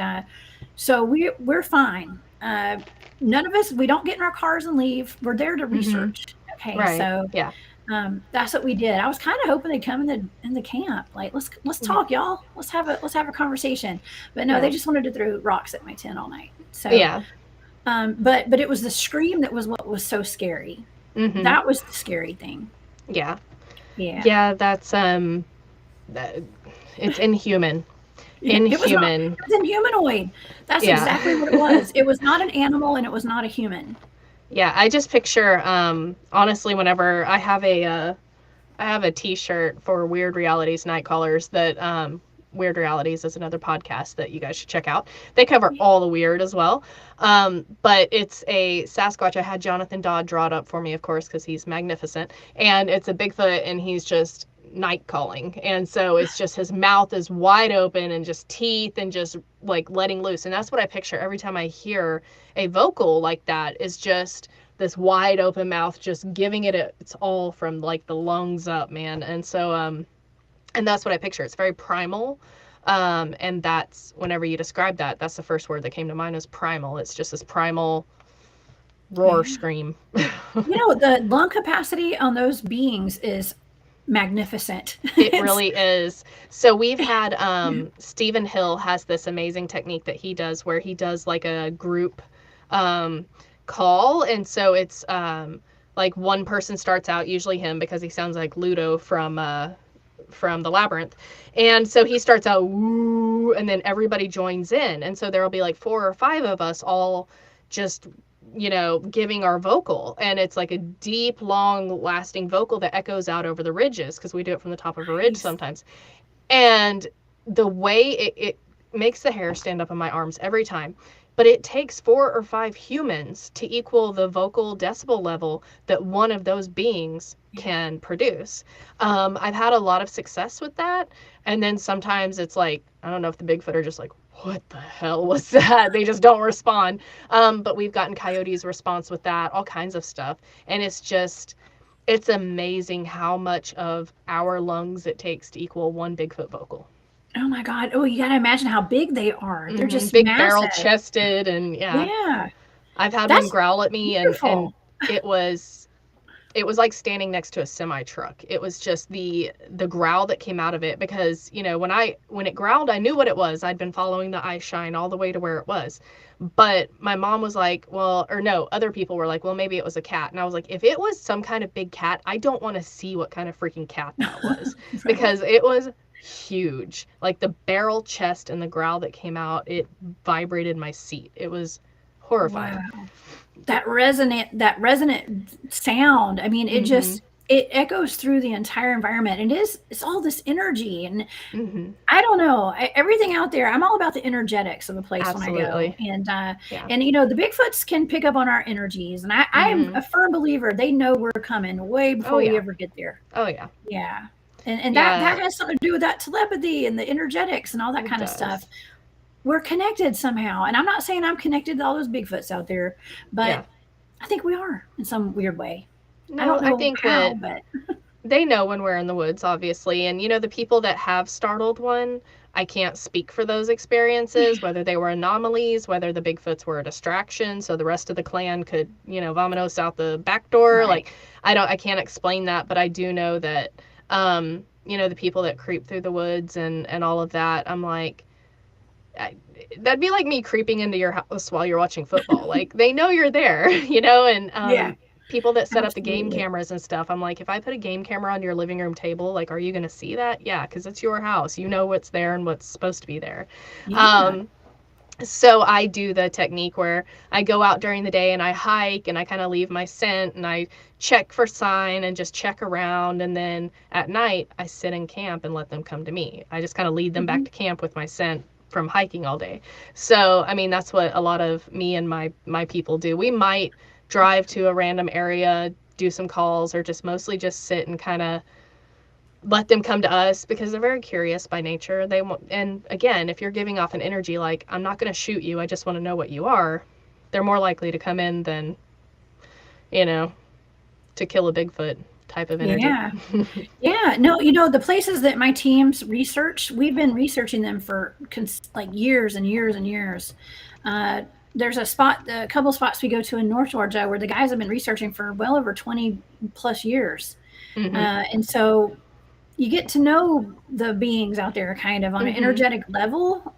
so we're fine. None of us. We don't get in our cars and leave. We're there to Mm-hmm. research. Okay, Right. so Yeah. that's what we did. I was kind of hoping they'd come in the camp. Like let's Yeah. talk, y'all. Let's have a conversation. But no, Yeah. they just wanted to throw rocks at my tent all night. So Yeah. but it was the scream that was what was so scary. Mm-hmm. That was the scary thing. Yeah. Yeah. Yeah. That's that, it's inhuman. It was not. Inhuman. It was inhumanoid. That's Yeah. exactly what it was. It was not an animal, and it was not a human. Yeah. I just picture honestly, whenever I have a T-shirt for Weird Realities Night Callers that Weird Realities is another podcast that you guys should check out. They cover all the weird as well. But it's a Sasquatch. I had Jonathan Dodd draw it up for me, of course, because he's magnificent. And it's a Bigfoot, and he's just night calling. And so it's just his mouth is wide open and just teeth and just like letting loose. And that's what I picture every time I hear a vocal like that, is just this wide open mouth just giving it's all from like the lungs up, man. And so and that's what I picture. It's very primal. And that's, whenever you describe that, that's the first word that came to mind, is primal. It's just this primal roar Yeah. scream. The lung capacity on those beings is magnificent. It really is. So we've had Stephen Hill has this amazing technique that he does where he does like a group call. And so it's like one person starts out, usually him, because he sounds like Ludo from the Labyrinth. And so he starts out woo, and then everybody joins in. And so there'll be like 4 or 5 of us all just giving our vocal, and it's like a deep, long lasting vocal that echoes out over the ridges, because we do it from the top of a ridge sometimes. And the way it makes the hair stand up on my arms every time. But it takes 4 or 5 humans to equal the vocal decibel level that one of those beings can produce. I've had a lot of success with that. And then sometimes it's like, I don't know if the Bigfoot are just like, what the hell was that? They just don't respond. But we've gotten coyotes' response with that, all kinds of stuff. And it's amazing how much of our lungs it takes to equal one Bigfoot vocal. Oh my God. Oh, you got to imagine how big they are. They're just Big massive. barrel chested, and yeah. Yeah. I've had That's one growl at me, and beautiful. it was it was like standing next to a semi truck. It was just the growl that came out of it, because when it growled, I knew what it was. I'd been following the eye shine all the way to where it was. But my mom was like, well, or no, other people were like, well, maybe it was a cat. And I was like, if it was some kind of big cat, I don't want to see what kind of freaking cat that was. Right. Because it was huge. Like the barrel chest and the growl that came out, it vibrated my seat. It was horrifying. Wow. That resonant sound. I mean, it just it echoes through the entire environment. And it's all this energy, and I don't know, everything out there. I'm all about the energetics of a place Absolutely. when I go, and the Bigfoots can pick up on our energies, and I'm a firm believer they know we're coming way before we ever get there. Oh yeah. Yeah. And that has something to do with that telepathy and the energetics and all that kind of stuff. We're connected somehow. And I'm not saying I'm connected to all those Bigfoots out there, but I think we are in some weird way. No, I don't know I think how, that but they know when we're in the woods, obviously. And, the people that have startled one, I can't speak for those experiences, whether they were anomalies, whether the Bigfoots were a distraction so the rest of the clan could, vominos out the back door. Right. Like, I can't explain that, but I do know that, the people that creep through the woods and all of that, I'm like, that'd be like me creeping into your house while you're watching football. Like, they know you're there, and people that set up the game cameras and stuff, I'm like, if I put a game camera on your living room table, like, are you going to see that? Yeah, because it's your house. You know what's there and what's supposed to be there. So I do the technique where I go out during the day and I hike and I kind of leave my scent and I check for sign and just check around. And then at night I sit in camp and let them come to me. I just kind of lead them back to camp with my scent from hiking all day. So, I mean, that's what a lot of me and my people do. We might drive to a random area, do some calls, or just mostly just sit and kind of let them come to us because they're very curious by nature. They want, and again, if you're giving off an energy like, I'm not going to shoot you, I just want to know what you are, they're more likely to come in than, to kill a Bigfoot type of energy. Yeah. No, the places that my teams research, we've been researching them for like years and years and years. There's a couple spots we go to in North Georgia where the guys have been researching for well over 20 plus years. And so you get to know the beings out there kind of on an energetic level.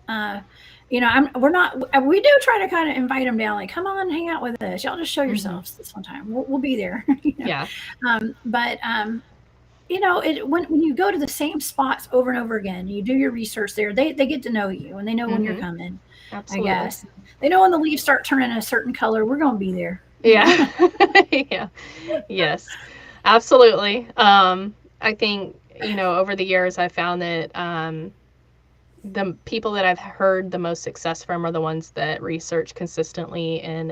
We do try to kind of invite them down, like, come on, hang out with us. Y'all just show yourselves this one time. We'll be there. When you go to the same spots over and over again, you do your research there, they get to know you and they know when you're coming. Absolutely. I guess they know when the leaves start turning a certain color, we're going to be there. Yeah. Yeah. Yes, absolutely. I think, over the years I've found that, the people that I've heard the most success from are the ones that research consistently in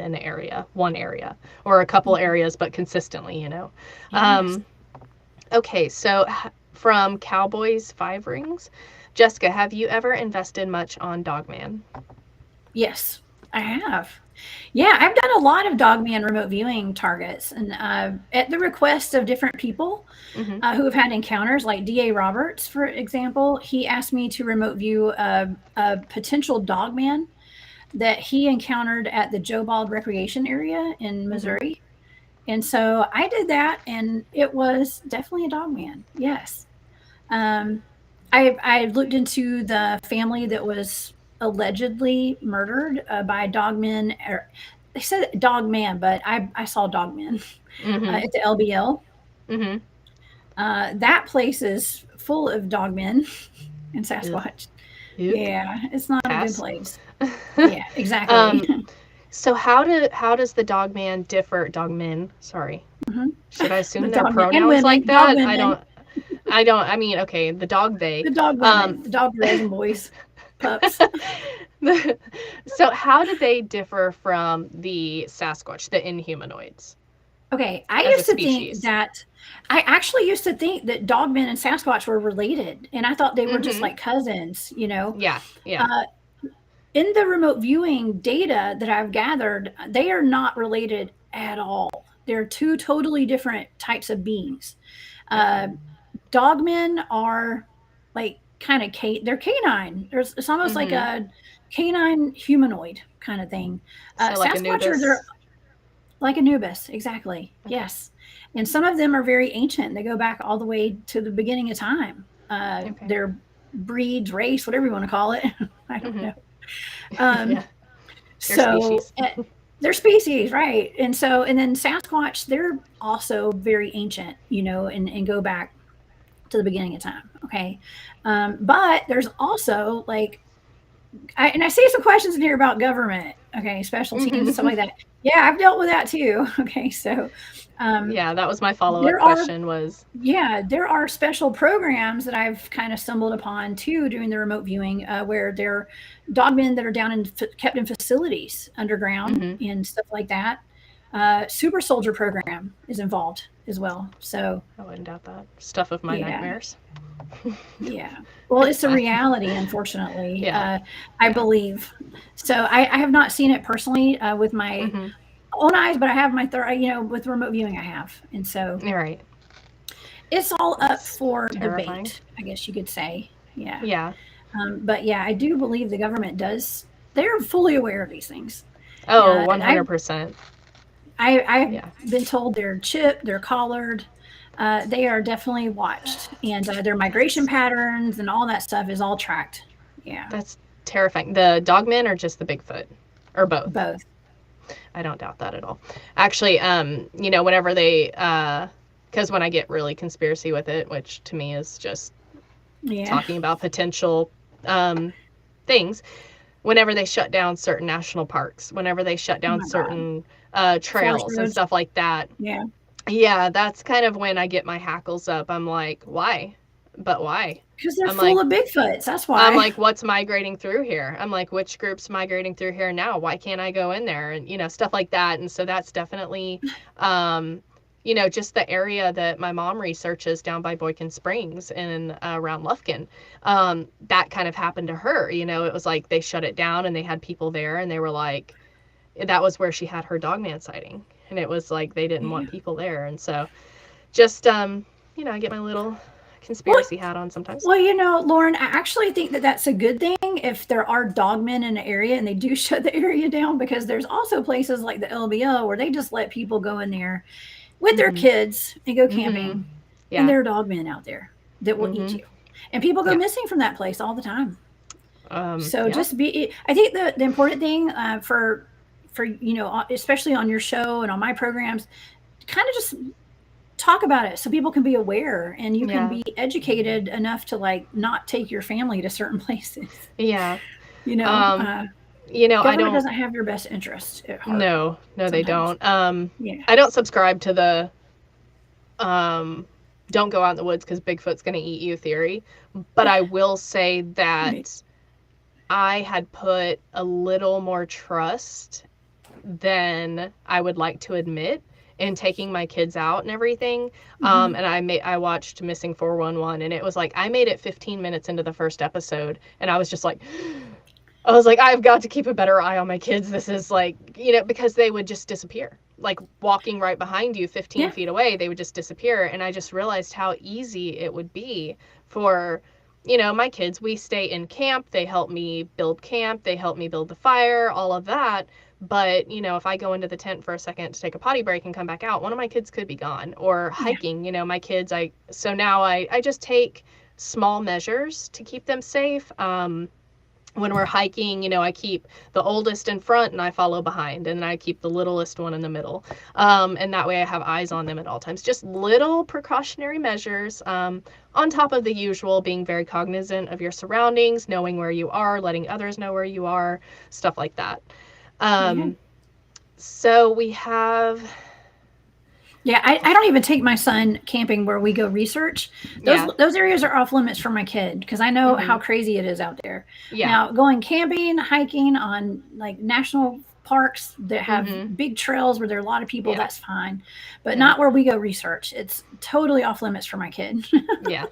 one area, or a couple areas, but consistently, Yes. Okay, so from Cowboys 5 Rings, Jessica, have you ever invested much on Dogman? Yes, I have. Yeah, I've done a lot of Dogman remote viewing targets, and at the request of different people who have had encounters, like D.A. Roberts, for example. He asked me to remote view a potential Dogman that he encountered at the Joe Bald Recreation Area in Missouri. And so I did that, and it was definitely a Dogman. Yes. I looked into the family that was allegedly murdered by Dogmen. They said Dogman, but I saw Dogmen at the LBL. That place is full of Dogmen and Sasquatch. Yeah, it's not a good place. Yeah, exactly. So how does the Dogman differ? Dogmen, sorry. Should I assume their pronouns like that? I don't. I mean, okay, the dog they. The dog women, the dog girls and boys, pups. So how do they differ from the Sasquatch, the inhumanoids? Okay, I actually used to think that Dogmen and Sasquatch were related, and I thought they were just like cousins, Yeah. In the remote viewing data that I've gathered, they are not related at all. They're two totally different types of beings. Dogmen are like kind of they're canine. It's almost like a canine humanoid kind of thing. So like Sasquatch are like Anubis, exactly. Yes. And some of them are very ancient. They go back all the way to the beginning of time. Okay. Their breeds, race, whatever you want to call it. I don't Mm-hmm. know. Um, Yeah. Their so species. their species, right? And so, and then Sasquatch, they're also very ancient, and go back to the beginning of time. Okay. But there's also like, and I see some questions in here about government, okay, special teams and stuff like that. Yeah, I've dealt with that too. Okay, so Yeah, that was my follow-up there are, question was. yeah, there are special programs that I've kind of stumbled upon too during the remote viewing, where they're dogmen that are down in kept in facilities underground Mm-hmm. and stuff like that. Super soldier program is involved as well. So I wouldn't doubt that. Stuff of my yeah, nightmares. yeah. Well, It's it's a fine. reality, unfortunately. Yeah. I Yeah. believe. So I have not seen it personally with my Mm-hmm. own eyes, but I have my third. With remote viewing, I have, and so You're right. it's all up It's for terrifying. debate, I guess you could say. Yeah. Yeah. But yeah, I do believe the government does. They're fully aware of these things. Oh, I've 100%. I've Yeah. been told they're chipped, they're collared. They are definitely watched, and their migration That's patterns and all that stuff is all tracked. Yeah, that's terrifying. The Dogmen or just the Bigfoot? Or both? both. I don't doubt that at all. Actually, whenever they because when I get really conspiracy with it, which to me is just Yeah. talking about potential things, whenever they shut down certain national parks, whenever they shut Oh down my God. certain Forest trails and roads. stuff like that, Yeah. yeah, that's kind of when I get my hackles up. I'm like, why? But why? Because they're I'm full like, of Bigfoots. That's I'm why. like, what's migrating through here? I'm like, which group's migrating through here now? Why can't I go in there? And, stuff like that. And so that's definitely, just the area that my mom researches down by Boykin Springs and around Lufkin. That kind of happened to her. It was like they shut it down and they had people there and they were like, that was where she had her dogman sighting. And it was like they didn't Yeah. want people there. And so just, I get my little Well, conspiracy hat on sometimes. well, Lauren, I actually think that that's a good thing if there are dogmen in an area and they do shut the area down, because there's also places like the LBO where they just let people go in there with their Mm-hmm. kids and go Mm-hmm. camping, and Yeah. there are dogmen out there that will eat Mm-hmm. you. And people go Yeah. missing from that place all the time. So Yeah. just I think the important thing for especially on your show and on my programs, kind of just talk about it so people can be aware and you can Yeah. be educated enough to like not take your family to certain places. Yeah. You know, Um, uh, I government don't. doesn't have your best interest at heart No, they sometimes. don't. Yeah. I don't subscribe to the don't go out in the woods because Bigfoot's going to eat you theory. But I will say Right. that I had put a little more trust than I would like to admit in taking my kids out and everything. Mhm. And I watched Missing 411 and it was like I made it 15 minutes into the first episode and I was just like I've got to keep a better eye on my kids. This is like, because they would just disappear. Like walking right behind you 15 Yeah. feet away, they would just disappear. And I just realized how easy it would be for, my kids. We stay in camp. They help me build camp. They help me build the fire, all of that. But, if I go into the tent for a second to take a potty break and come back out, one of my kids could be gone. Or Yeah. hiking, my kids, so now I just take small measures to keep them safe. When we're hiking, I keep the oldest in front and I follow behind, and I keep the littlest one in the middle. And that way I have eyes on them at all times. Just little precautionary measures, on top of the usual, being very cognizant of your surroundings, knowing where you are, letting others know where you are, stuff like that. Yeah. So we have, Yeah, I don't even take my son camping where we go research. yeah, Those areas are off limits for my kid because I know how mm-hmm, crazy it is out there. yeah, Now, going camping, hiking on like national parks that have mm-hmm, big trails where there are a lot of people, yeah, that's fine. But yeah, not where we go research. It's totally off limits for my kid. yeah.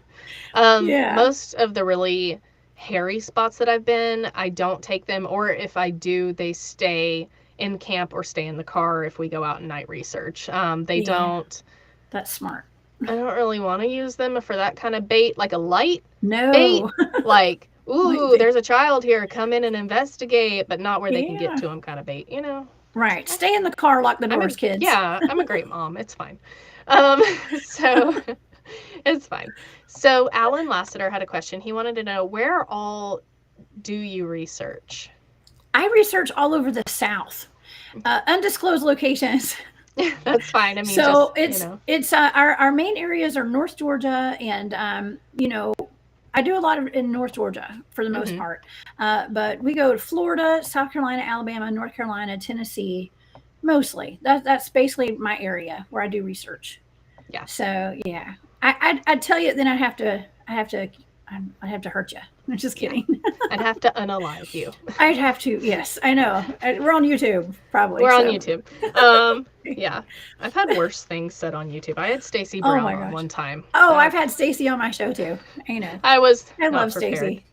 Yeah. Most of the really hairy spots that I've been, I don't take them, or if I do, they stay in camp or stay in the car if we go out and night research. They Yeah. don't, That's smart. I don't really want to use them for that kind of bait, like a light bait, No. like, Might ooh, be. there's a child here, come in and investigate, but not where they can get Yeah. to them kind of bait, Right. Stay in the car, lock the doors, kids. I'm a great mom. It's fine. Um, so it's fine. So Alan Lassiter had a question. He wanted to know, where all do you research? I research all over the South, undisclosed locations. That's fine. I mean, So just, it's our main areas are North Georgia, and I do a lot of in North Georgia for the most Mhm. part, but we go to Florida, South Carolina, Alabama, North Carolina, Tennessee, mostly. That's basically my area where I do research. Yeah. So yeah, I'd tell you, then I'd have to hurt you. I'm just Yeah. kidding. I'd have to unalive you. I'd have to. Yes, I know. We're on YouTube, probably. We're on So. YouTube. Yeah. I've had worse things said on YouTube. I had Stacey Oh Brown my on gosh. one time. Oh, That I've had Stacy on my show too. I know. I was I not love prepared. Stacy.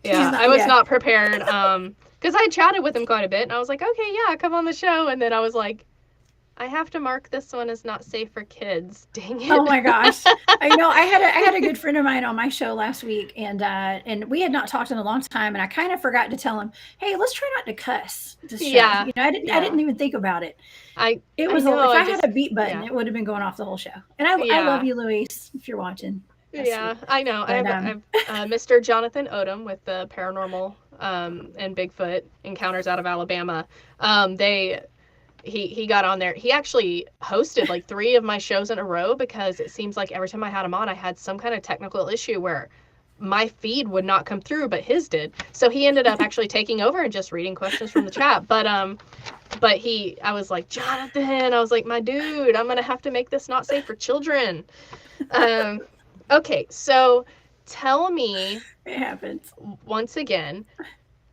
She's Yeah, not. I was Yeah. not prepared. Because I chatted with him quite a bit, and I was like, okay, yeah, come on the show. And then I was like, I have to mark this one as not safe for kids. Dang it. Oh my gosh. I know. I had a good friend of mine on my show last week, and we had not talked in a long time, and I kind of forgot to tell him, hey, let's try not to cuss this show. Yeah. I Yeah. didn't even think about it. I It was know. if I I had just a beat button, yeah. it would have been going off the whole show. And I love Yeah. you, Luis, if you're watching. That's Yeah, sweet. I know. But I've Mr. Jonathan Odom with the paranormal and Bigfoot encounters out of Alabama. He got on there. He actually hosted like 3 of my shows in a row, because it seems like every time I had him on, I had some kind of technical issue where my feed would not come through, but his did. So he ended up actually taking over and just reading questions from the chat. But I was like, Jonathan, I was like, my dude, I'm gonna have to make this not safe for children. Okay, so tell me it happens. once again,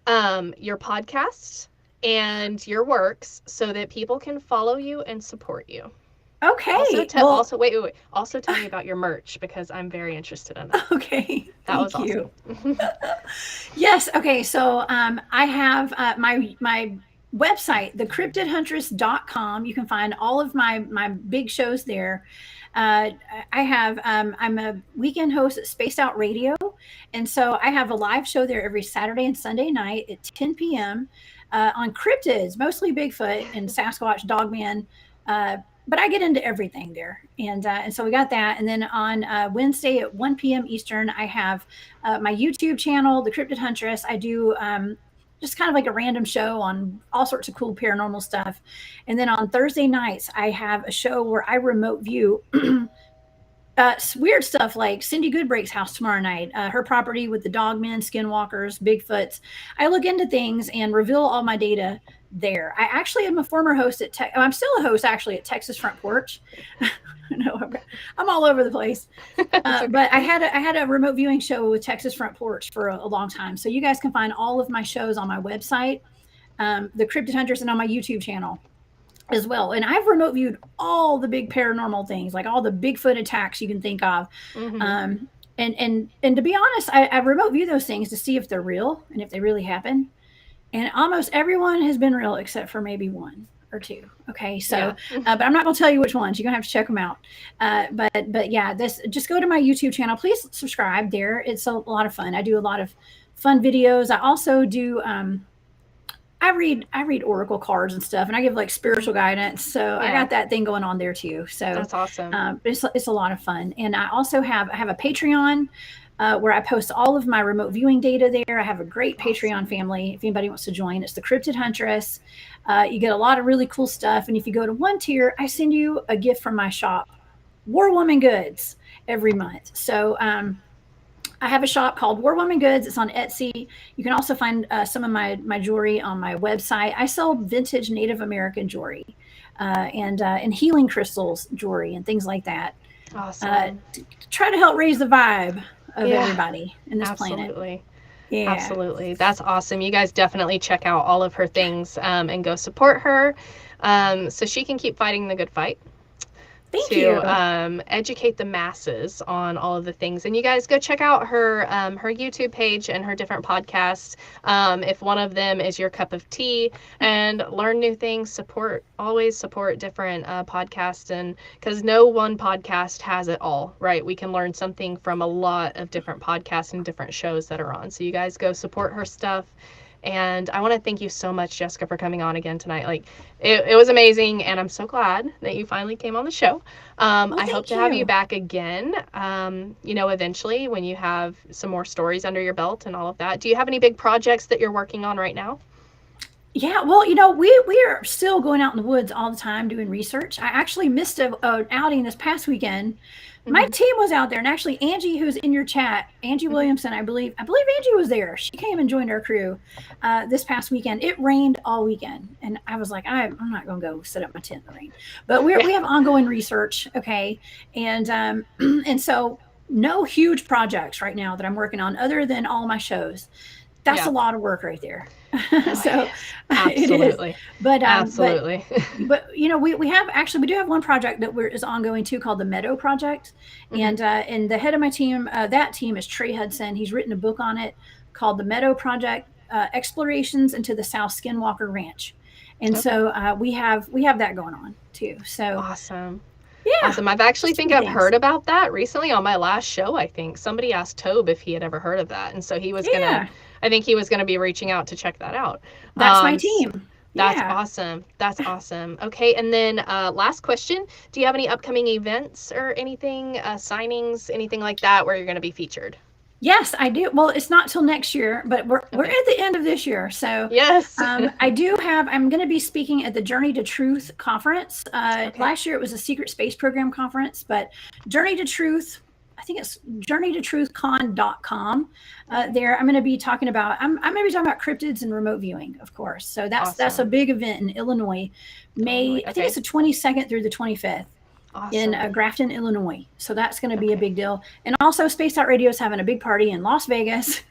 your podcasts and your works, so that people can follow you and support you. Okay. Also, wait. Also, tell me about your merch, because I'm very interested in that. Okay. That was Thank you. awesome. Yes. Okay. So I have my website, thecryptidhuntress.com. You can find all of my big shows there. I have I'm a weekend host at Spaced Out Radio, and so I have a live show there every Saturday and Sunday night at 10 p.m. On cryptids, mostly Bigfoot and Sasquatch, Dogmen. But I get into everything there, and so we got that. And then on Wednesday at 1 p.m. Eastern, I have my YouTube channel, The Cryptid Huntress. I do just kind of like a random show on all sorts of cool paranormal stuff. And then on Thursday nights, I have a show where I remote view weird stuff like Cindy Goodbreak's house tomorrow night, her property with the Dogmen, Skinwalkers, Bigfoots. I look into things and reveal all my data there. I actually am a former host at I'm still a host actually at Texas Front Porch. No, I'm all over the place. Okay. But I had a remote viewing show with Texas Front Porch for a long time. So you guys can find all of my shows on my website, The Cryptid Hunters, and on my YouTube channel as well. And I've remote viewed all the big paranormal things, like all the Bigfoot attacks you can think of. Mm-hmm. And to be honest, I remote view those things to see if they're real and if they really happen. And almost everyone has been real except for maybe 1 or 2. Okay, so Yeah. but I'm not going to tell you which ones. You're going to have to check them out. But yeah, this just go to my YouTube channel. Please subscribe there. It's a lot of fun. I do a lot of fun videos. I also do. I read oracle cards and stuff, and I give like spiritual guidance. So I got that thing going on there too. So that's awesome. It's a lot of fun. And I also have a Patreon where I post all of my remote viewing data there. I have a great Patreon family. If anybody wants to join, it's the Cryptid Huntress. You get a lot of really cool stuff. And if you go to 1 tier, I send you a gift from my shop, War Woman Goods, every month. So I have a shop called War Woman Goods. It's on Etsy. You can also find some of my jewelry on my website. I sell vintage Native American jewelry and healing crystals jewelry and things like that. Awesome. Try to help raise the vibe of everybody in this Absolutely. planet. Yeah. Absolutely. That's awesome. You guys definitely check out all of her things and go support her so she can keep fighting the good fight. Thank you. Educate the masses on all of the things. And you guys go check out her YouTube page and her different podcasts. If one of them is your cup of tea, and learn new things, always support different podcasts, and because no one podcast has it all, right? We can learn something from a lot of different podcasts and different shows that are on. So you guys go support her stuff And I want to thank you so much, Jessica, for coming on again tonight. Like, it was amazing, and I'm so glad that you finally came on the show. Well, I hope thank to have you you. back again, eventually when you have some more stories under your belt and all of that. Do you have any big projects that you're working on right now? Yeah, well, we are still going out in the woods all the time doing research. I actually missed a outing this past weekend. My Mm-hmm. team was out there, and actually Angie, who's in your chat, Angie Mm-hmm. Williamson, I believe Angie was there. She came and joined our crew this past weekend. It rained all weekend, and I was like, I'm not going to go sit up my tent in the rain. But Yeah. we have ongoing research, okay, and and so no huge projects right now that I'm working on other than all my shows. That's Yeah. a lot of work right there. Oh, it So is. it is. Absolutely. But Absolutely. we have actually we do have one project that is ongoing too called the Meadow Project, Mm-hmm. and the head of my team, that team is Trey Hudson. He's written a book on it called the Meadow Project: Explorations into the South Skinwalker Ranch, and Okay. so we have that going on too. So Awesome. yeah, Awesome. I've actually just a think few I've things. heard about that recently on my last show. I think somebody asked Tobe if he had ever heard of that, and so Yeah, I think he was gonna be reaching out to check that out. that's my So team. that's Yeah. awesome. That's awesome. Okay, and then last question: do you have any upcoming events or anything, signings, anything like that, where you're gonna be featured? Yes, I do. Well, it's not till next year, but we're Okay. at the end of this year. So Yes. I do have. I'm going to be speaking at the Journey to Truth conference. Okay. Last year it was a secret space program conference, but Journey to Truth. I think it's journeytotruthcon.com. Okay. There, I'm going to be talking about. I'm going to be talking about cryptids and remote viewing, of course. So that's a Awesome. big event in Illinois. Illinois. May I think it's Okay. the 22nd through the 25th in Awesome. Grafton, Illinois. So that's going to be a Okay. big deal. And also, Spaced Out Radio is having a big party in Las Vegas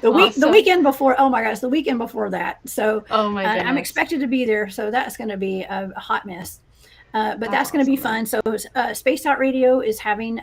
the Awesome. weekend before. Oh my gosh, the weekend before that. So Oh my I'm goodness. expected to be there. So that's going to be a hot mess. But That's that's going to be awesome. fun. So Spaced Out Radio is having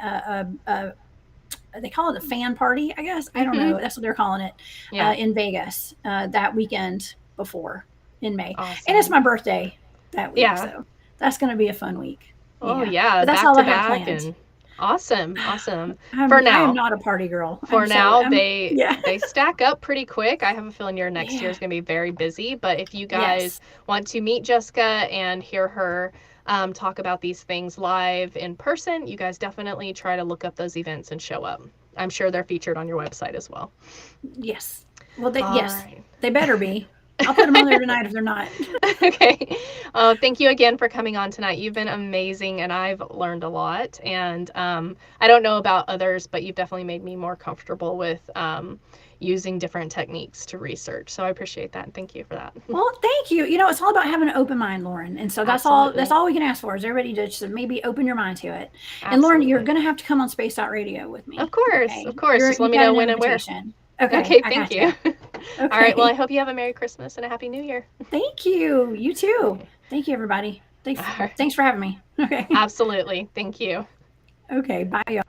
they call it a fan party, I guess. I don't Mm-hmm. know. That's what they're calling it Yeah. in Vegas that weekend before in May. And it's Awesome. my birthday that week. Yeah. So that's going to be a fun week. Oh Yeah. yeah, But that's back all to I have back planned. and awesome, awesome. I am not a party girl. For now, Yeah. they stack up pretty quick. I have a feeling your next year Yeah. is going to be very busy. But if you guys Yes. want to meet Jessica and hear her talk about these things live in person, you guys definitely try to look up those events and show up. I'm sure they're featured on your website as well. Yes. Well, All yes, right. they better be. I'll put them on there tonight if they're not. Okay. Thank you again for coming on tonight. You've been amazing, and I've learned a lot. And I don't know about others, but you've definitely made me more comfortable with using different techniques to research. So I appreciate that, and thank you for that. Well, thank you. It's all about having an open mind, Lauren. And so that's all. That's Absolutely. all we can ask for is everybody to just maybe open your mind to it. And Lauren, you're Absolutely. going to have to come on Spaced Out Radio with Of me. course. Of Okay, course. Just let you me got know an when and where. invitation. Okay, Okay. I Thank got you. you. All right. Well, I Okay, hope you have a Merry Christmas and a Happy New Year. thank you. You too. Okay. Thank you, everybody. All right. Thanks for having me. Okay. Absolutely. Thank you. Okay. Bye, y'all.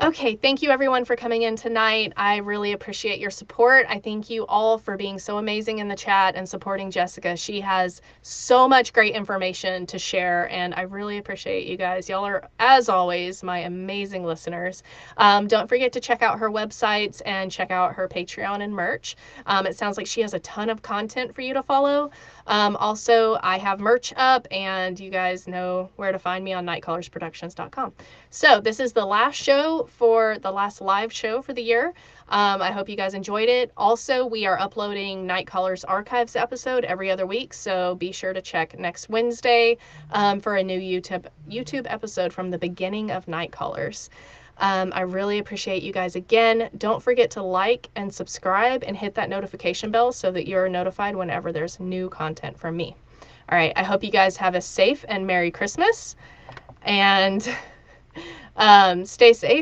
Okay, thank you everyone for coming in tonight. I really appreciate your support. I thank you all for being so amazing in the chat and supporting Jessica. She has so much great information to share, and I really appreciate you guys. Y'all are, as always, my amazing listeners. Don't forget to check out her websites and check out her Patreon and merch. It sounds like she has a ton of content for you to follow. Also, I have merch up, and you guys know where to find me on nightcallersproductions.com. So this is the last show for the last live show for the year. I hope you guys enjoyed it. Also, we are uploading Night Callers Archives episode every other week, so be sure to check next Wednesday for a new YouTube episode from the beginning of Night Callers. I really appreciate you guys again. Don't forget to like and subscribe and hit that notification bell so that you're notified whenever there's new content from me. All right, I hope you guys have a safe and Merry Christmas, and stay safe.